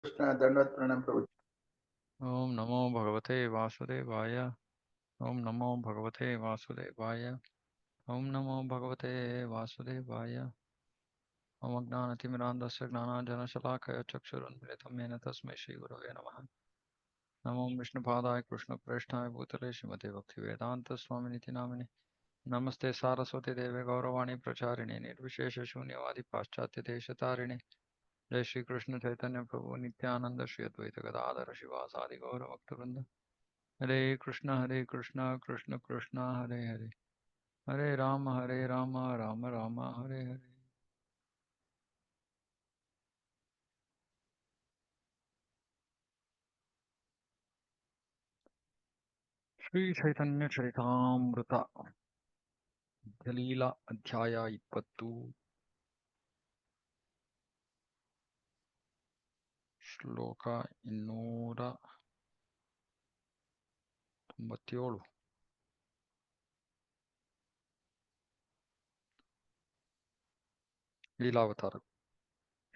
कृष्ण दंडवत प्रणाम प्रभु। ओम नमो भगवते वासुदेवाय। ओम नमो भगवते वासुदेवाय। ओम नमो भगवते वासुदेवाय। ओम अज्ञानतिमिरान्धस्य ज्ञानाञ्जनशलाकया चक्षुरुन्मिलितं येन तस्मै श्रीगुरवे नमः। नमो विष्णुपादाय कृष्णप्रेष्ठाय भूतले श्रीमते भक्तिवेदान्तस्वामिनिति नामिने। नमस्ते सारस्वती देवे गौरवाणी प्रचारिणे निर्विशेषशून्यवादी पाश्चात्यदेशतारिणे। जय श्री कृष्ण चैतन्य प्रभु नित्यानंद श्री अद्वैत गदाधर शिवासादि गौर भक्तवृंद। हरे कृष्ण कृष्ण कृष्ण हरे हरे, हरे राम राम राम हरे हरे। श्री चैतन्य चरितामृत दलीला अध्याय 20 ಶ್ಲೋಕ 297. ಲೀಲಾವತಾರ.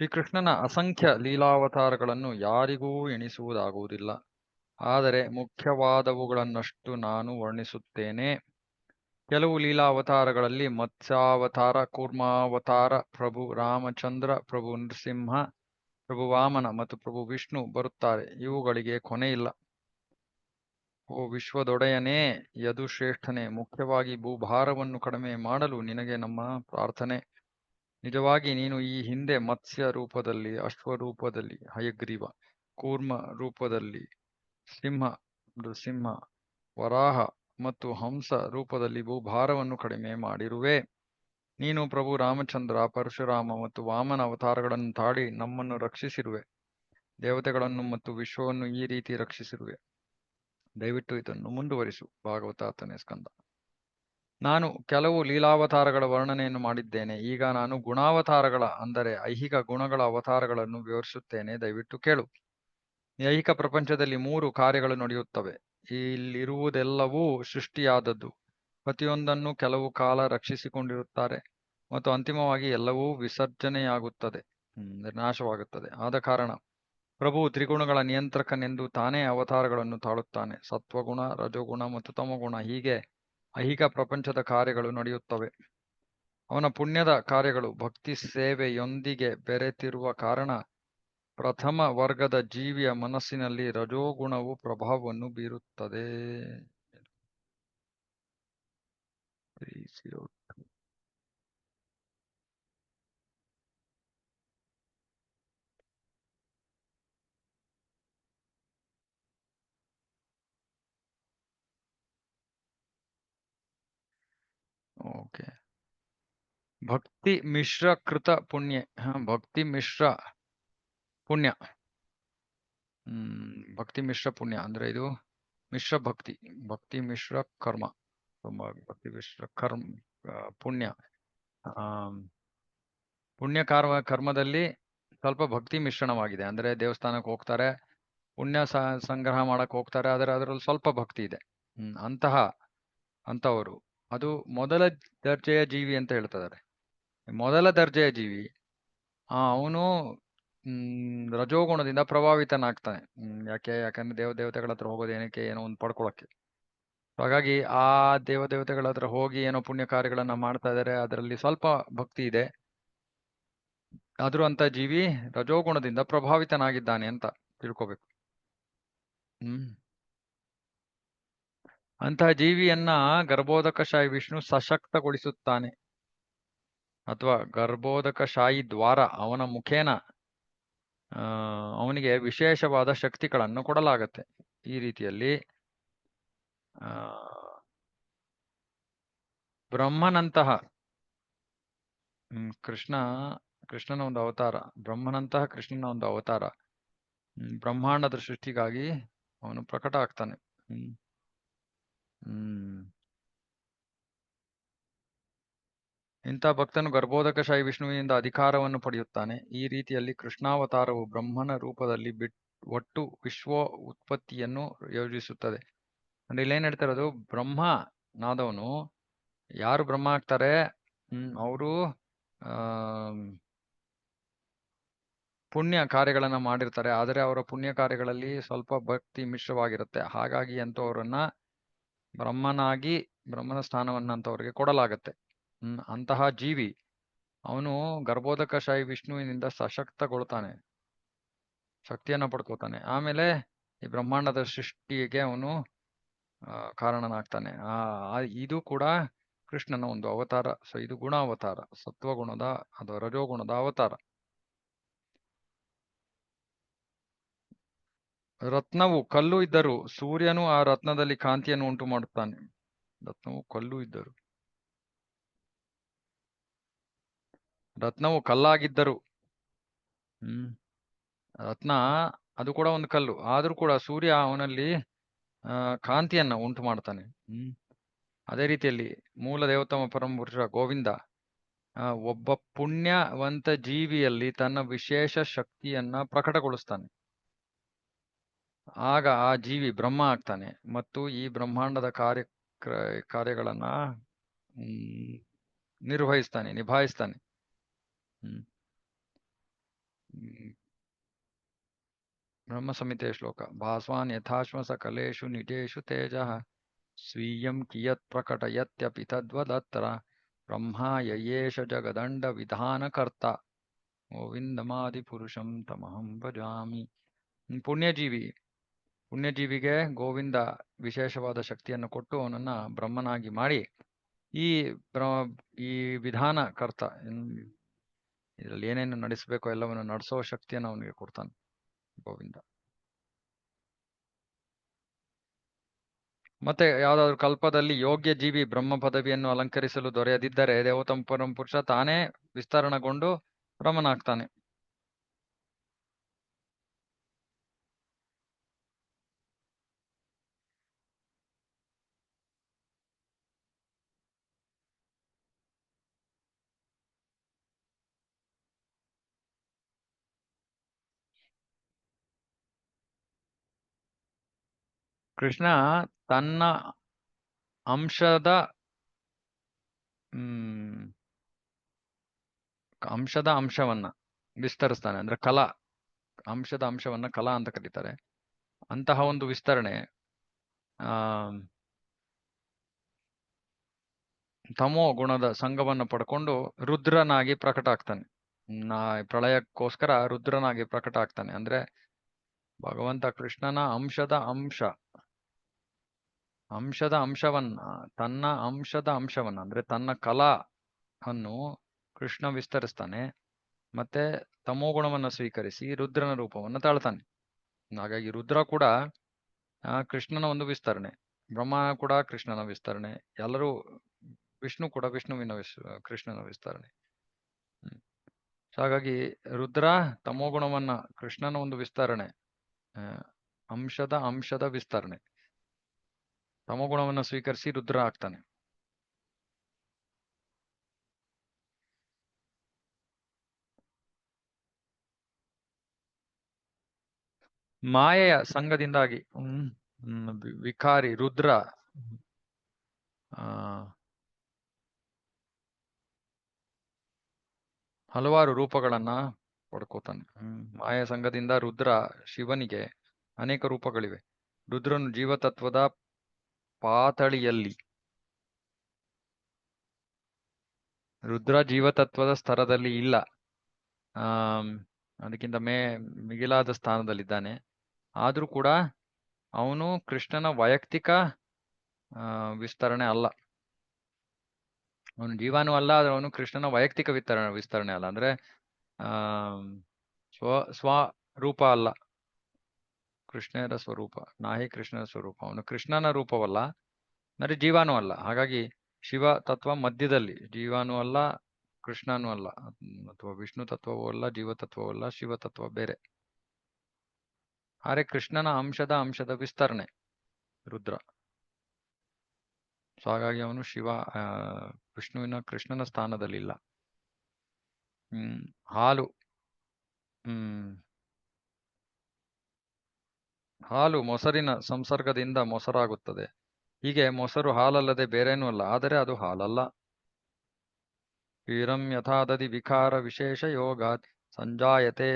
ಶ್ರೀಕೃಷ್ಣನ ಅಸಂಖ್ಯ ಲೀಲಾವತಾರಗಳನ್ನು ಯಾರಿಗೂ ಎಣಿಸುವುದಾಗುವುದಿಲ್ಲ. ಆದರೆ ಮುಖ್ಯವಾದವುಗಳನ್ನಷ್ಟು ನಾನು ವರ್ಣಿಸುತ್ತೇನೆ. ಕೆಲವು ಲೀಲಾವತಾರಗಳಲ್ಲಿ ಮತ್ಸ್ಯಾವತಾರ, ಕೂರ್ಮಾವತಾರ, ಪ್ರಭು ರಾಮಚಂದ್ರ, ಪ್ರಭು ನೃಸಿಂಹ, ಪ್ರಭು ವಾಮನ ಮತ್ತು ಪ್ರಭು ವಿಷ್ಣು ಬರುತ್ತಾರೆ. ಇವುಗಳಿಗೆ ಕೊನೆಯಿಲ್ಲ. ಓ ವಿಶ್ವದೊಡೆಯನೇ, ಯದುಶ್ರೇಷ್ಠನೇ, ಮುಖ್ಯವಾಗಿ ಭೂಭಾರವನ್ನು ಕಡಿಮೆ ಮಾಡಲು ನಿನಗೆ ನಮ್ಮ ಪ್ರಾರ್ಥನೆ. ನಿಜವಾಗಿ ನೀನು ಈ ಹಿಂದೆ ಮತ್ಸ್ಯ ರೂಪದಲ್ಲಿ, ಅಶ್ವರೂಪದಲ್ಲಿ ಹಯಗ್ರೀವ, ಕೂರ್ಮ ರೂಪದಲ್ಲಿ ಸಿಂಹ, ನೃಸಿಂಹ, ವರಾಹ ಮತ್ತು ಹಂಸ ರೂಪದಲ್ಲಿ ಭೂಭಾರವನ್ನು ಕಡಿಮೆ ಮಾಡಿರುವೆ. ನೀನು ಪ್ರಭು ರಾಮಚಂದ್ರ, ಪರಶುರಾಮ ಮತ್ತು ವಾಮನ ಅವತಾರಗಳನ್ನು ತಾಳಿ ನಮ್ಮನ್ನು ರಕ್ಷಿಸಿರುವೆ. ದೇವತೆಗಳನ್ನು ಮತ್ತು ವಿಶ್ವವನ್ನು ಈ ರೀತಿ ರಕ್ಷಿಸಿರುವೆ. ದಯವಿಟ್ಟು ಇದನ್ನು ಮುಂದುವರಿಸು. ಭಾಗವತ 10ನೇ ಸ್ಕಂದ. ನಾನು ಕೆಲವು ಲೀಲಾವತಾರಗಳ ವರ್ಣನೆಯನ್ನು ಮಾಡಿದ್ದೇನೆ. ಈಗ ನಾನು ಗುಣಾವತಾರಗಳ, ಅಂದರೆ ಐಹಿಕ ಗುಣಗಳ ಅವತಾರಗಳನ್ನು ವಿವರಿಸುತ್ತೇನೆ. ದಯವಿಟ್ಟು ಕೇಳು. ಈ ಐಹಿಕ ಪ್ರಪಂಚದಲ್ಲಿ 3 ಕಾರ್ಯಗಳು ನಡೆಯುತ್ತವೆ. ಇಲ್ಲಿರುವುದೆಲ್ಲವೂ ಸೃಷ್ಟಿಯಾದದ್ದು. ಪ್ರತಿಯೊಂದನ್ನು ಕೆಲವು ಕಾಲ ರಕ್ಷಿಸಿಕೊಂಡಿರುತ್ತಾರೆ ಮತ್ತು ಅಂತಿಮವಾಗಿ ಎಲ್ಲವೂ ವಿಸರ್ಜನೆಯಾಗುತ್ತದೆ, ನಾಶವಾಗುತ್ತದೆ. ಆದ ಕಾರಣ ಪ್ರಭು ತ್ರಿಗುಣಗಳ ನಿಯಂತ್ರಕನೆಂದು ತಾನೇ ಅವತಾರಗಳನ್ನು ತಾಳುತ್ತಾನೆ. ಸತ್ವಗುಣ, ರಜೋಗುಣ ಮತ್ತು ತಮಗುಣ, ಹೀಗೆ ಐಹಿಕ ಪ್ರಪಂಚದ ಕಾರ್ಯಗಳು ನಡೆಯುತ್ತವೆ. ಅವನ ಪುಣ್ಯದ ಕಾರ್ಯಗಳು ಭಕ್ತಿ ಸೇವೆಯೊಂದಿಗೆ ಬೆರೆತಿರುವ ಕಾರಣ ಪ್ರಥಮ ವರ್ಗದ ಜೀವಿಯ ಮನಸ್ಸಿನಲ್ಲಿ ರಜೋಗುಣವು ಪ್ರಭಾವವನ್ನು ಬೀರುತ್ತದೆ. ಓಕೆ. ಭಕ್ತಿ ಮಿಶ್ರ ಕೃತ ಪುಣ್ಯ. ಭಕ್ತಿ ಮಿಶ್ರ ಪುಣ್ಯ. ಭಕ್ತಿ ಮಿಶ್ರ ಪುಣ್ಯ ಅಂದ್ರೆ ಇದು ಮಿಶ್ರ ಭಕ್ತಿ. ಭಕ್ತಿ ಮಿಶ್ರ ಕರ್ಮ. ಭಕ್ತಿ ಮಿಶ್ರ ಕರ್ಮ ಪುಣ್ಯ. ಪುಣ್ಯ ಕರ್ಮದಲ್ಲಿ ಸ್ವಲ್ಪ ಭಕ್ತಿ ಮಿಶ್ರಣವಾಗಿದೆ. ಅಂದ್ರೆ ದೇವಸ್ಥಾನಕ್ಕೆ ಹೋಗ್ತಾರೆ, ಪುಣ್ಯ ಸಂಗ್ರಹ ಮಾಡಕ್ ಹೋಗ್ತಾರೆ, ಆದರೆ ಅದರಲ್ಲಿ ಸ್ವಲ್ಪ ಭಕ್ತಿ ಇದೆ. ಅಂತವರು ಅದು ಮೊದಲ ದರ್ಜೆಯ ಜೀವಿ ಅಂತ ಹೇಳ್ತಿದ್ದಾರೆ. ಮೊದಲ ದರ್ಜೆಯ ಜೀವಿ ಅವನು ರಜೋಗುಣದಿಂದ ಪ್ರಭಾವಿತನಾಗ್ತಾನೆ. ಯಾಕಂದ್ರೆ ದೇವತೆಗಳ ಹತ್ರ ಹೋಗೋದು ಏನಕ್ಕೆ? ಏನೋ ಒಂದು ಪಡ್ಕೊಳಕ್ಕೆ. ಹಾಗಾಗಿ ಆ ದೇವತೆಗಳ ಹತ್ರ ಹೋಗಿ ಏನೋ ಪುಣ್ಯ ಕಾರ್ಯಗಳನ್ನ ಮಾಡ್ತಾ ಇದ್ದಾರೆ, ಅದರಲ್ಲಿ ಸ್ವಲ್ಪ ಭಕ್ತಿ ಇದೆ. ಆದ್ರೂ ಅಂತ ಜೀವಿ ರಜೋಗುಣದಿಂದ ಪ್ರಭಾವಿತನಾಗಿದ್ದಾನೆ ಅಂತ ತಿಳ್ಕೊಬೇಕು. ಅಂತಹ ಜೀವಿಯನ್ನ ಗರ್ಭೋದಕಶಾಹಿ ವಿಷ್ಣು ಸಶಕ್ತಗೊಳಿಸುತ್ತಾನೆ, ಅಥವಾ ಗರ್ಭೋದಕಶಾಹಿ ದ್ವಾರ ಅವನ ಮುಖೇನ ಅವನಿಗೆ ವಿಶೇಷವಾದ ಶಕ್ತಿಗಳನ್ನು ಕೊಡಲಾಗತ್ತೆ. ಈ ರೀತಿಯಲ್ಲಿ ಬ್ರಹ್ಮನಂತಹ ಕೃಷ್ಣನ ಒಂದು ಅವತಾರ, ಬ್ರಹ್ಮನಂತಹ ಕೃಷ್ಣನ ಒಂದು ಅವತಾರ, ಬ್ರಹ್ಮಾಂಡದ ಸೃಷ್ಟಿಗಾಗಿ ಅವನು ಪ್ರಕಟ ಆಗ್ತಾನೆ. ಇಂಥ ಭಕ್ತನು ಗರ್ಭೋದಕಶಾಹಿ ವಿಷ್ಣುವಿನಿಂದ ಅಧಿಕಾರವನ್ನು ಪಡೆಯುತ್ತಾನೆ. ಈ ರೀತಿಯಲ್ಲಿ ಕೃಷ್ಣಾವತಾರವು ಬ್ರಹ್ಮನ ರೂಪದಲ್ಲಿ ಒಟ್ಟು ವಿಶ್ವ ಉತ್ಪತ್ತಿಯನ್ನು ಯೋಜಿಸುತ್ತದೆ. ಅಂದ್ರೆ ಇಲ್ಲೇನ್ ಹೇಳ್ತಾ ಇರೋದು, ಬ್ರಹ್ಮನಾದವನು, ಯಾರು ಬ್ರಹ್ಮ ಆಗ್ತಾರೆ ಅವರು ಪುಣ್ಯ ಕಾರ್ಯಗಳನ್ನ ಮಾಡಿರ್ತಾರೆ, ಆದರೆ ಅವರ ಪುಣ್ಯ ಕಾರ್ಯಗಳಲ್ಲಿ ಸ್ವಲ್ಪ ಭಕ್ತಿ ಮಿಶ್ರವಾಗಿರುತ್ತೆ. ಹಾಗಾಗಿ ಅಂತವರನ್ನ ಬ್ರಹ್ಮನ ಸ್ಥಾನವನ್ನ ಅಂತವರಿಗೆ ಕೊಡಲಾಗತ್ತೆ. ಅಂತಹ ಜೀವಿ ಅವನು ಗರ್ಭೋದಕಶಾಹಿ ವಿಷ್ಣುವಿನಿಂದ ಸಶಕ್ತಗೊಳ್ತಾನೆ, ಶಕ್ತಿಯನ್ನ ಪಡ್ಕೋತಾನೆ. ಆಮೇಲೆ ಈ ಬ್ರಹ್ಮಾಂಡದ ಸೃಷ್ಟಿಗೆ ಅವನು ಕಾರಣನಾಗ್ತಾನೆ. ಇದು ಕೂಡ ಕೃಷ್ಣನ ಒಂದು ಅವತಾರ. ಸೊ ಇದು ಗುಣ ಅವತಾರ, ಸತ್ವಗುಣದ ಅಥವಾ ರಜೋಗುಣದ ಅವತಾರ. ರತ್ನವು ಕಲ್ಲು ಇದ್ದರೂ ಸೂರ್ಯನು ಆ ರತ್ನದಲ್ಲಿ ಕಾಂತಿಯನ್ನು ಉಂಟು ಮಾಡುತ್ತಾನೆ. ರತ್ನವು ಕಲ್ಲು ಇದ್ದರು, ರತ್ನವು ಕಲ್ಲಾಗಿದ್ದರು, ರತ್ನ ಅದು ಕೂಡ ಒಂದು ಕಲ್ಲು, ಆದ್ರೂ ಕೂಡ ಸೂರ್ಯ ಅವನಲ್ಲಿ ಕಾಂತಿಯನ್ನ ಉಂಟು ಮಾಡ್ತಾನೆ. ಅದೇ ರೀತಿಯಲ್ಲಿ ಮೂಲ ದೇವೋತ್ತಮ ಪರಮಪುರುಷ ಗೋವಿಂದ ಒಬ್ಬ ಪುಣ್ಯವಂತ ಜೀವಿಯಲ್ಲಿ ತನ್ನ ವಿಶೇಷ ಶಕ್ತಿಯನ್ನ ಪ್ರಕಟಗೊಳಿಸ್ತಾನೆ. ಆಗ ಆ ಜೀವಿ ಬ್ರಹ್ಮ ಆಗ್ತಾನೆ ಮತ್ತು ಈ ಬ್ರಹ್ಮಾಂಡದ ಕಾರ್ಯಗಳನ್ನ ನಿರ್ವಹಿಸ್ತಾನೆ, ನಿಭಾಯಿಸ್ತಾನೆ. ಬ್ರಹ್ಮ ಸಂಹಿತೆಯ ಶ್ಲೋಕ. ಭಾಸ್ವಾನ್ ಯಥಾಶ್ವ ಸಕಲೇಶು ನಿಜೇಶು ತೇಜಃ ಸ್ವೀಯಂ ಕಿಯತ್ ಪ್ರಕಟಯತ್ಯಪಿ ತದ್ವದತ್ರ ಬ್ರಹ್ಮ ಯಯೇಶ ಜಗದಂಡ ವಿಧಾನಕರ್ತ ಗೋವಿಂದಮಾದಿ ಪುರುಷಂ ತಮಹಂ ಭಜಾಮಿ. ಪುಣ್ಯಜೀವಿಗೆ ಗೋವಿಂದ ವಿಶೇಷವಾದ ಶಕ್ತಿಯನ್ನು ಕೊಟ್ಟು ಅವನನ್ನ ಬ್ರಹ್ಮನಾಗಿ ಮಾಡಿ ಈ ವಿಧಾನಕರ್ತ, ಇದರಲ್ಲಿ ಏನೇನು ನಡೆಸಬೇಕೋ ಎಲ್ಲವನ್ನು ನಡೆಸೋ ಶಕ್ತಿಯನ್ನು ಅವನಿಗೆ ಕೊಡ್ತಾನೆ ಗೋವಿಂದ. ಮತ್ತೆ ಯಾವ್ದಾದ್ರು ಕಲ್ಪದಲ್ಲಿ ಯೋಗ್ಯ ಜೀವಿ ಬ್ರಹ್ಮ ಪದವಿಯನ್ನು ಅಲಂಕರಿಸಲು ದೊರೆಯದಿದ್ದರೆ ದೇವೋತ್ತಮ ಪರಮಪುರುಷ ತಾನೇ ವಿಸ್ತರಣಗೊಂಡು ಬ್ರಹ್ಮನಾಗ್ತಾನೆ. ಕೃಷ್ಣ ತನ್ನ ಅಂಶವನ್ನ ವಿಸ್ತರಿಸ್ತಾನೆ. ಅಂದ್ರೆ ಅಂಶವನ್ನ ಕಲಾ ಅಂತ ಕರೀತಾರೆ. ಅಂತಹ ಒಂದು ವಿಸ್ತರಣೆ ತಮೋ ಗುಣದ ಸಂಘವನ್ನ ಪಡ್ಕೊಂಡು ರುದ್ರನಾಗಿ ಪ್ರಕಟ ಆಗ್ತಾನೆ. ಪ್ರಳಯಕ್ಕೋಸ್ಕರ ರುದ್ರನಾಗಿ ಪ್ರಕಟ ಆಗ್ತಾನೆ. ಅಂದ್ರೆ ಭಗವಂತ ಕೃಷ್ಣನ ತನ್ನ ಅಂಶವನ್ನ ಅಂದ್ರೆ ತನ್ನ ಕಲಾವನ್ನು ಕೃಷ್ಣ ವಿಸ್ತರಿಸ್ತಾನೆ. ಮತ್ತೆ ತಮೋಗುಣವನ್ನು ಸ್ವೀಕರಿಸಿ ರುದ್ರನ ರೂಪವನ್ನು ತಾಳ್ತಾನೆ. ಹಾಗಾಗಿ ರುದ್ರ ಕೂಡ ಕೃಷ್ಣನ ಒಂದು ವಿಸ್ತರಣೆ, ಬ್ರಹ್ಮ ಕೂಡ ಕೃಷ್ಣನ ವಿಸ್ತರಣೆ, ಎಲ್ಲರೂ ವಿಷ್ಣು ಕೂಡ ಕೃಷ್ಣನ ವಿಸ್ತರಣೆ. ಹಾಗಾಗಿ ರುದ್ರ ತಮೋಗುಣವನ್ನ ಕೃಷ್ಣನ ಒಂದು ವಿಸ್ತರಣೆ, ಅಂಶದ ವಿಸ್ತರಣೆ, ತಮೋಗುಣವನ್ನು ಸ್ವೀಕರಿಸಿ ರುದ್ರ ಆಗ್ತಾನೆ. ಮಾಯೆಯ ಸಂಘದಿಂದಾಗಿ ವಿಕಾರಿ ರುದ್ರ ಹಲವಾರು ರೂಪಗಳನ್ನ ಪಡ್ಕೋತಾನೆ. ಮಾಯಾ ಸಂಘದಿಂದ ರುದ್ರ ಶಿವನಿಗೆ ಅನೇಕ ರೂಪಗಳಿವೆ. ರುದ್ರನು ಜೀವತತ್ವದ ಪಾತಳಿಯಲ್ಲಿ, ರುದ್ರ ಜೀವತತ್ವದ ಸ್ತರದಲ್ಲಿ ಇಲ್ಲ, ಅದಕ್ಕಿಂತ ಮಿಗಿಲಾದ ಸ್ಥಾನದಲ್ಲಿದ್ದಾನೆ. ಆದ್ರೂ ಕೂಡ ಅವನು ಕೃಷ್ಣನ ವೈಯಕ್ತಿಕ ವಿಸ್ತರಣೆ ಅಲ್ಲ. ಅವನು ಜೀವಾನು ಅಲ್ಲ, ಆದ್ರೆ ಅವನು ಕೃಷ್ಣನ ವೈಯಕ್ತಿಕ ವಿಸ್ತರಣೆ ಅಲ್ಲ. ಅಂದ್ರೆ ಸ್ವರೂಪ ಅಲ್ಲ, ಕೃಷ್ಣನ ಸ್ವರೂಪ ನಾಹಿ ಕೃಷ್ಣನ ಸ್ವರೂಪ. ಅವನು ಕೃಷ್ಣನ ರೂಪವಲ್ಲ, ಅಂದ್ರೆ ಜೀವಾನು ಅಲ್ಲ. ಹಾಗಾಗಿ ಶಿವ ತತ್ವ ಮಧ್ಯದಲ್ಲಿ, ಜೀವಾನು ಅಲ್ಲ, ಕೃಷ್ಣನೂ ಅಲ್ಲ, ಅಥವಾ ವಿಷ್ಣು ತತ್ವವೂ ಅಲ್ಲ, ಜೀವತತ್ವವೂ ಅಲ್ಲ, ಶಿವತತ್ವ ಬೇರೆ. ಆದ್ರೆ ಕೃಷ್ಣನ ಅಂಶದ ವಿಸ್ತರಣೆ ರುದ್ರ. ಸೊ ಹಾಗಾಗಿ ಅವನು ವಿಷ್ಣುವಿನ ಕೃಷ್ಣನ ಸ್ಥಾನದಲ್ಲಿಲ್ಲ. ಹಾಲು ಮೊಸರಿನ ಸಂಸರ್ಗದಿಂದ ಮೊಸರಾಗುತ್ತದೆ. ಹೀಗೆ ಮೊಸರು ಹಾಲಲ್ಲದೆ ಬೇರೇನೂ ಅಲ್ಲ, ಆದರೆ ಅದು ಹಾಲಲ್ಲ. ಕ್ಷೀರಂ ಯಥಾದಧಿ ವಿಕಾರ ವಿಶೇಷ ಯೋಗಾತ್ ಸಂಜಾಯತೆ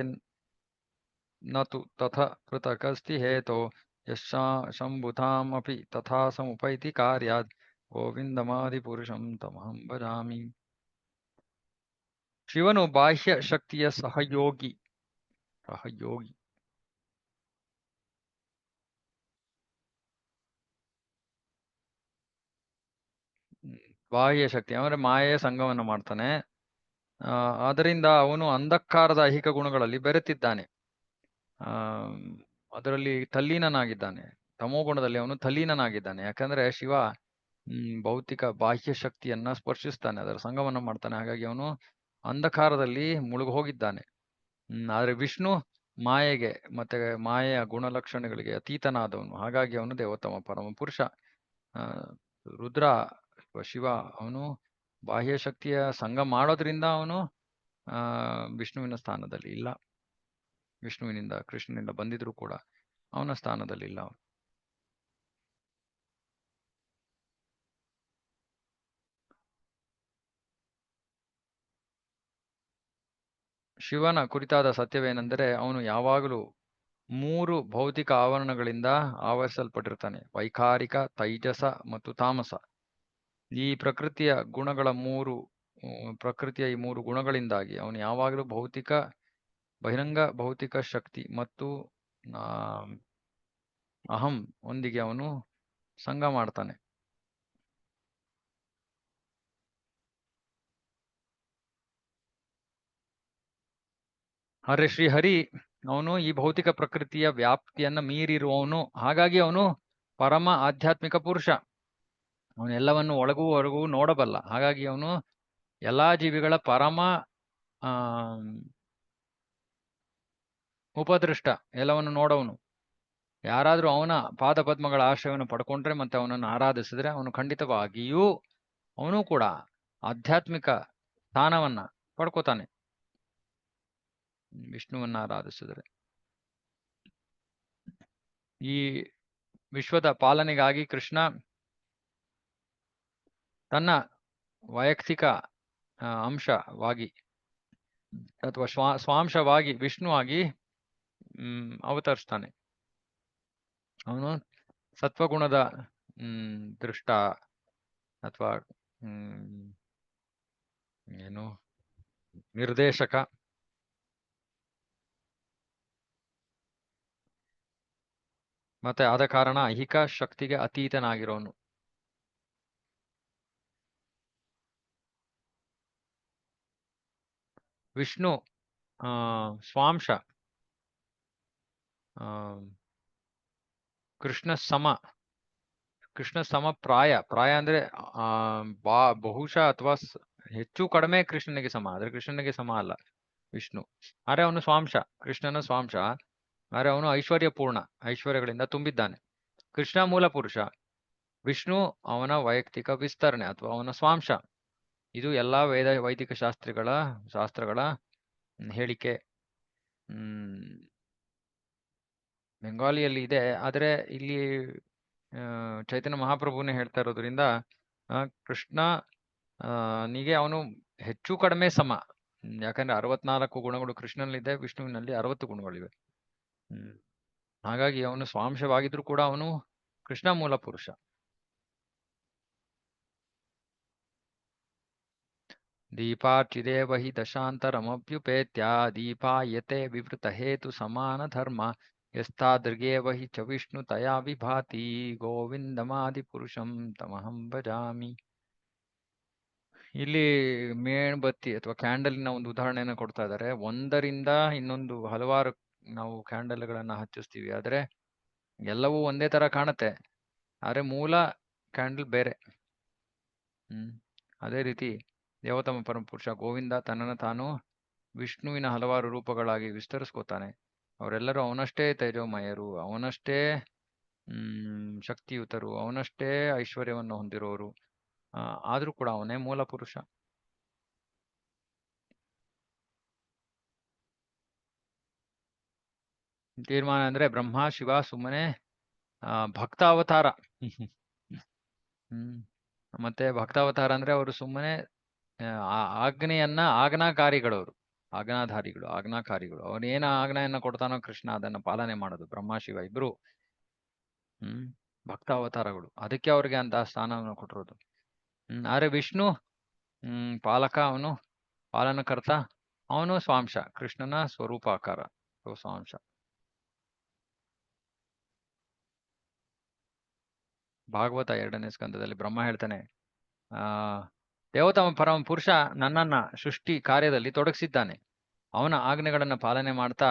न तु तथ पृथकस्ति हेतो यशा शम्भुतामपि तथा समुपैति कार्यात् ಗೋವಿಂದಮಾದಿಪುರುಷಂ ತಮಹಂ ಭಜಾಮಿ. ಶಿವನು ಬಾಹ್ಯ ಶಕ್ತಿಯ ಸಹಯೋಗಿ. ಸಹಯೋಗಿ ಬಾಹ್ಯ ಶಕ್ತಿ ಅಂದ್ರೆ ಮಾಯೆಯ ಸಂಘವನ್ನು ಮಾಡ್ತಾನೆ. ಅದರಿಂದ ಅವನು ಅಂಧಕಾರದ ಐಹಿಕ ಗುಣಗಳಲ್ಲಿ ಬೆರೆತಿದ್ದಾನೆ. ಆ ಅದರಲ್ಲಿ ತಲ್ಲೀನನಾಗಿದ್ದಾನೆ. ತಮೋಗುಣದಲ್ಲಿ ಅವನು ತಲ್ಲೀನನಾಗಿದ್ದಾನೆ. ಯಾಕಂದ್ರೆ ಶಿವ ಭೌತಿಕ ಬಾಹ್ಯ ಶಕ್ತಿಯನ್ನ ಸ್ಪರ್ಶಿಸ್ತಾನೆ, ಅದರ ಸಂಘವನ್ನ ಮಾಡ್ತಾನೆ. ಹಾಗಾಗಿ ಅವನು ಅಂಧಕಾರದಲ್ಲಿ ಮುಳುಗು ಹೋಗಿದ್ದಾನೆ. ಆದ್ರೆ ವಿಷ್ಣು ಮಾಯೆಗೆ ಮತ್ತೆ ಮಾಯೆಯ ಗುಣಲಕ್ಷಣಗಳಿಗೆ ಅತೀತನಾದವನು. ಹಾಗಾಗಿ ಅವನು ದೇವೋತ್ತಮ ಪರಮ ಪುರುಷ. ರುದ್ರ ಶಿವ ಅವನು ಬಾಹ್ಯ ಶಕ್ತಿಯ ಸಂಘ ಮಾಡೋದ್ರಿಂದ ಅವನು ವಿಷ್ಣುವಿನ ಸ್ಥಾನದಲ್ಲಿ ಇಲ್ಲ. ವಿಷ್ಣುವಿನಿಂದ ಕೃಷ್ಣನಿಂದ ಬಂದಿದ್ರು ಕೂಡ ಅವನ ಸ್ಥಾನದಲ್ಲಿ ಇಲ್ಲ. ಅವನು ಶಿವನ ಕುರಿತಾದ ಸತ್ಯವೇನೆಂದರೆ ಅವನು ಯಾವಾಗಲೂ 3 ಭೌತಿಕ ಆವರಣಗಳಿಂದ ಆವರಿಸಲ್ಪಟ್ಟಿರ್ತಾನೆ: ವೈಕಾರಿಕ, ತೈಜಸ ಮತ್ತು ತಾಮಸ. ಈ ಪ್ರಕೃತಿಯ ಗುಣಗಳ ಪ್ರಕೃತಿಯ ಈ 3 ಗುಣಗಳಿಂದಾಗಿ ಅವನು ಯಾವಾಗಲೂ ಬಹಿರಂಗ ಭೌತಿಕ ಶಕ್ತಿ ಮತ್ತು ಅಹಂ ಒಂದಿಗೆ ಅವನು ಸಂಘ ಮಾಡ್ತಾನೆ. ಆದರೆ ಶ್ರೀಹರಿ ಅವನು ಈ ಭೌತಿಕ ಪ್ರಕೃತಿಯ ವ್ಯಾಪ್ತಿಯನ್ನ ಮೀರಿರುವವನು. ಹಾಗಾಗಿ ಅವನು ಪರಮ ಆಧ್ಯಾತ್ಮಿಕ ಪುರುಷ. ಅವನು ಎಲ್ಲವನ್ನು ಒಳಗೂ ಹೊರಗೂ ನೋಡಬಲ್ಲ. ಹಾಗಾಗಿ ಅವನು ಎಲ್ಲಾ ಜೀವಿಗಳ ಪರಮ ಉಪದೃಷ್ಟ, ಎಲ್ಲವನ್ನು ನೋಡವನು. ಯಾರಾದ್ರೂ ಅವನ ಪಾದ ಪದ್ಮಗಳ ಆಶ್ರಯವನ್ನು ಪಡ್ಕೊಂಡ್ರೆ ಮತ್ತೆ ಅವನನ್ನು ಆರಾಧಿಸಿದ್ರೆ ಅವನು ಖಂಡಿತವಾಗಿಯೂ ಅವನು ಕೂಡ ಆಧ್ಯಾತ್ಮಿಕ ಸ್ಥಾನವನ್ನ ಪಡ್ಕೋತಾನೆ. ವಿಷ್ಣುವನ್ನ ಆರಾಧಿಸಿದ್ರೆ ಈ ವಿಶ್ವದ ಪಾಲನೆಗಾಗಿ ಕೃಷ್ಣ ತನ್ನ ವೈಯಕ್ತಿಕ ಅಂಶವಾಗಿ ಅಥವಾ ಸ್ವಾಂಶವಾಗಿ ವಿಷ್ಣುವಾಗಿ ಅವತರಿಸ್ತಾನೆ. ಅವನು ಸತ್ವಗುಣದ ದೃಷ್ಟ ಅಥವಾ ಏನು ನಿರ್ದೇಶಕ. ಮತ್ತೆ ಆದ ಕಾರಣ ಐಹಿಕ ಶಕ್ತಿಗೆ ಅತೀತನಾಗಿರೋನು. ವಿಷ್ಣು ಸ್ವಾಂಶ ಕೃಷ್ಣ ಸಮ ಪ್ರಾಯ ಅಂದ್ರೆ ಬಹುಶಃ ಅಥವಾ ಹೆಚ್ಚು ಕಡಿಮೆ ಕೃಷ್ಣನಿಗೆ ಸಮ. ಆದ್ರೆ ಕೃಷ್ಣನಿಗೆ ಸಮ ಅಲ್ಲ ವಿಷ್ಣು. ಆದ್ರೆ ಅವನು ಸ್ವಾಂಶ, ಕೃಷ್ಣನ ಸ್ವಾಂಶ. ಆದ್ರೆ ಅವನು ಐಶ್ವರ್ಯಗಳಿಂದ ತುಂಬಿದ್ದಾನೆ. ಕೃಷ್ಣ ಮೂಲ ಪುರುಷ, ವಿಷ್ಣು ಅವನ ವೈಯಕ್ತಿಕ ವಿಸ್ತರಣೆ ಅಥವಾ ಅವನ ಸ್ವಾಂಶ. ಇದು ಎಲ್ಲಾ ವೈದಿಕ ಶಾಸ್ತ್ರಗಳ ಹೇಳಿಕೆ. ಬೆಂಗಾಲಿಯಲ್ಲಿ ಇದೆ, ಆದ್ರೆ ಇಲ್ಲಿ ಚೈತನ್ಯ ಮಹಾಪ್ರಭುನೇ ಹೇಳ್ತಾ ಇರೋದ್ರಿಂದ ಕೃಷ್ಣ ನಿಗೆ ಅವನು ಹೆಚ್ಚು ಕಡಿಮೆ ಸಮ. ಯಾಕಂದ್ರೆ 64 ಗುಣಗಳು ಕೃಷ್ಣನಲ್ಲಿದೆ, ವಿಷ್ಣುವಿನಲ್ಲಿ 60 ಗುಣಗಳಿವೆ. ಹಾಗಾಗಿ ಅವನು ಸ್ವಾಂಶವಾಗಿದ್ರು ಕೂಡ ಅವನು ಕೃಷ್ಣ ಮೂಲ ಪುರುಷ. ದೀಪಾರ್ಚಿದೇವ ಹಿ ದಶಾಂತರಮಭ್ಯುಪೇತ್ಯ ದೀಪಾಯತೆ ವಿವೃತ ಹೇತು ಸಮಾನ ಧರ್ಮ ಯಸ್ತಾದೃಗೇವ ಹಿ ಚ ವಿಷ್ಣು ತಯಾ ವಿಭಾತಿ ಗೋವಿಂದಮಾದಿ ಪುರುಷಂ ತಮಹಂ ಭಜಾಮಿ. ಇಲ್ಲಿ ಮೇಣಬತ್ತಿ ಅಥವಾ ಕ್ಯಾಂಡಲಿನ ಒಂದು ಉದಾಹರಣೆಯನ್ನು ಕೊಡ್ತಾ ಇದ್ದಾರೆ. ಒಂದರಿಂದ ಇನ್ನೊಂದು ಹಲವಾರು ನಾವು ಕ್ಯಾಂಡಲ್ಗಳನ್ನ ಹಚ್ಚಿಸ್ತೀವಿ, ಆದ್ರೆ ಎಲ್ಲವೂ ಒಂದೇ ತರ ಕಾಣುತ್ತೆ, ಆದ್ರೆ ಮೂಲ ಕ್ಯಾಂಡಲ್ ಬೇರೆ. ಅದೇ ರೀತಿ ದೇವೋತ್ತಮ ಪರಮಪುರುಷ ಗೋವಿಂದ ತನ್ನನ್ನು ತಾನು ವಿಷ್ಣುವಿನ ಹಲವಾರು ರೂಪಗಳಾಗಿ ವಿಸ್ತರಿಸ್ಕೋತಾನೆ. ಅವರೆಲ್ಲರೂ ಅವನಷ್ಟೇ ತೇಜೋಮಯರು, ಅವನಷ್ಟೇ ಶಕ್ತಿಯುತರು, ಅವನಷ್ಟೇ ಐಶ್ವರ್ಯವನ್ನು ಹೊಂದಿರೋರು. ಆದ್ರೂ ಕೂಡ ಅವನೇ ಮೂಲ ಪುರುಷ. ತೀರ್ಮಾನ ಅಂದ್ರೆ ಬ್ರಹ್ಮ ಶಿವ ಸುಮ್ಮನೆ ಭಕ್ತಾವತಾರ. ಮತ್ತೆ ಭಕ್ತಾವತಾರ ಅಂದ್ರೆ ಅವರು ಸುಮ್ಮನೆ ಆಜ್ಞಾಕಾರಿಗಳವರು. ಆಜ್ಞಾಧಾರಿಗಳು, ಆಜ್ಞಾಕಾರಿಗಳು. ಅವನು ಏನ ಆಜ್ಞೆಯನ್ನ ಕೊಡ್ತಾನೋ ಕೃಷ್ಣ ಅದನ್ನ ಪಾಲನೆ ಮಾಡೋದು. ಬ್ರಹ್ಮ ಶಿವ ಇಬ್ರು ಭಕ್ತಾವತಾರಗಳು. ಅದಕ್ಕೆ ಅವ್ರಿಗೆ ಅಂತ ಸ್ಥಾನವನ್ನು ಕೊಟ್ಟಿರೋದು. ಆದ್ರೆ ವಿಷ್ಣು ಪಾಲಕ, ಅವನು ಪಾಲನಕರ್ತ, ಅವನು ಸ್ವಾಂಶ, ಕೃಷ್ಣನ ಸ್ವರೂಪಾಕಾರ, ಸ್ವಾಂಶ. ಭಾಗವತ 2ನೇ ಸ್ಕಂದದಲ್ಲಿ ಬ್ರಹ್ಮ ಹೇಳ್ತಾನೆ, ದೇವತಮ ಪರಮ ಪುರುಷ ನನ್ನನ್ನ ಸೃಷ್ಟಿ ಕಾರ್ಯದಲ್ಲಿ ತೊಡಗಿಸಿದ್ದಾನೆ. ಅವನ ಆಜ್ಞೆಗಳನ್ನ ಪಾಲನೆ ಮಾಡ್ತಾ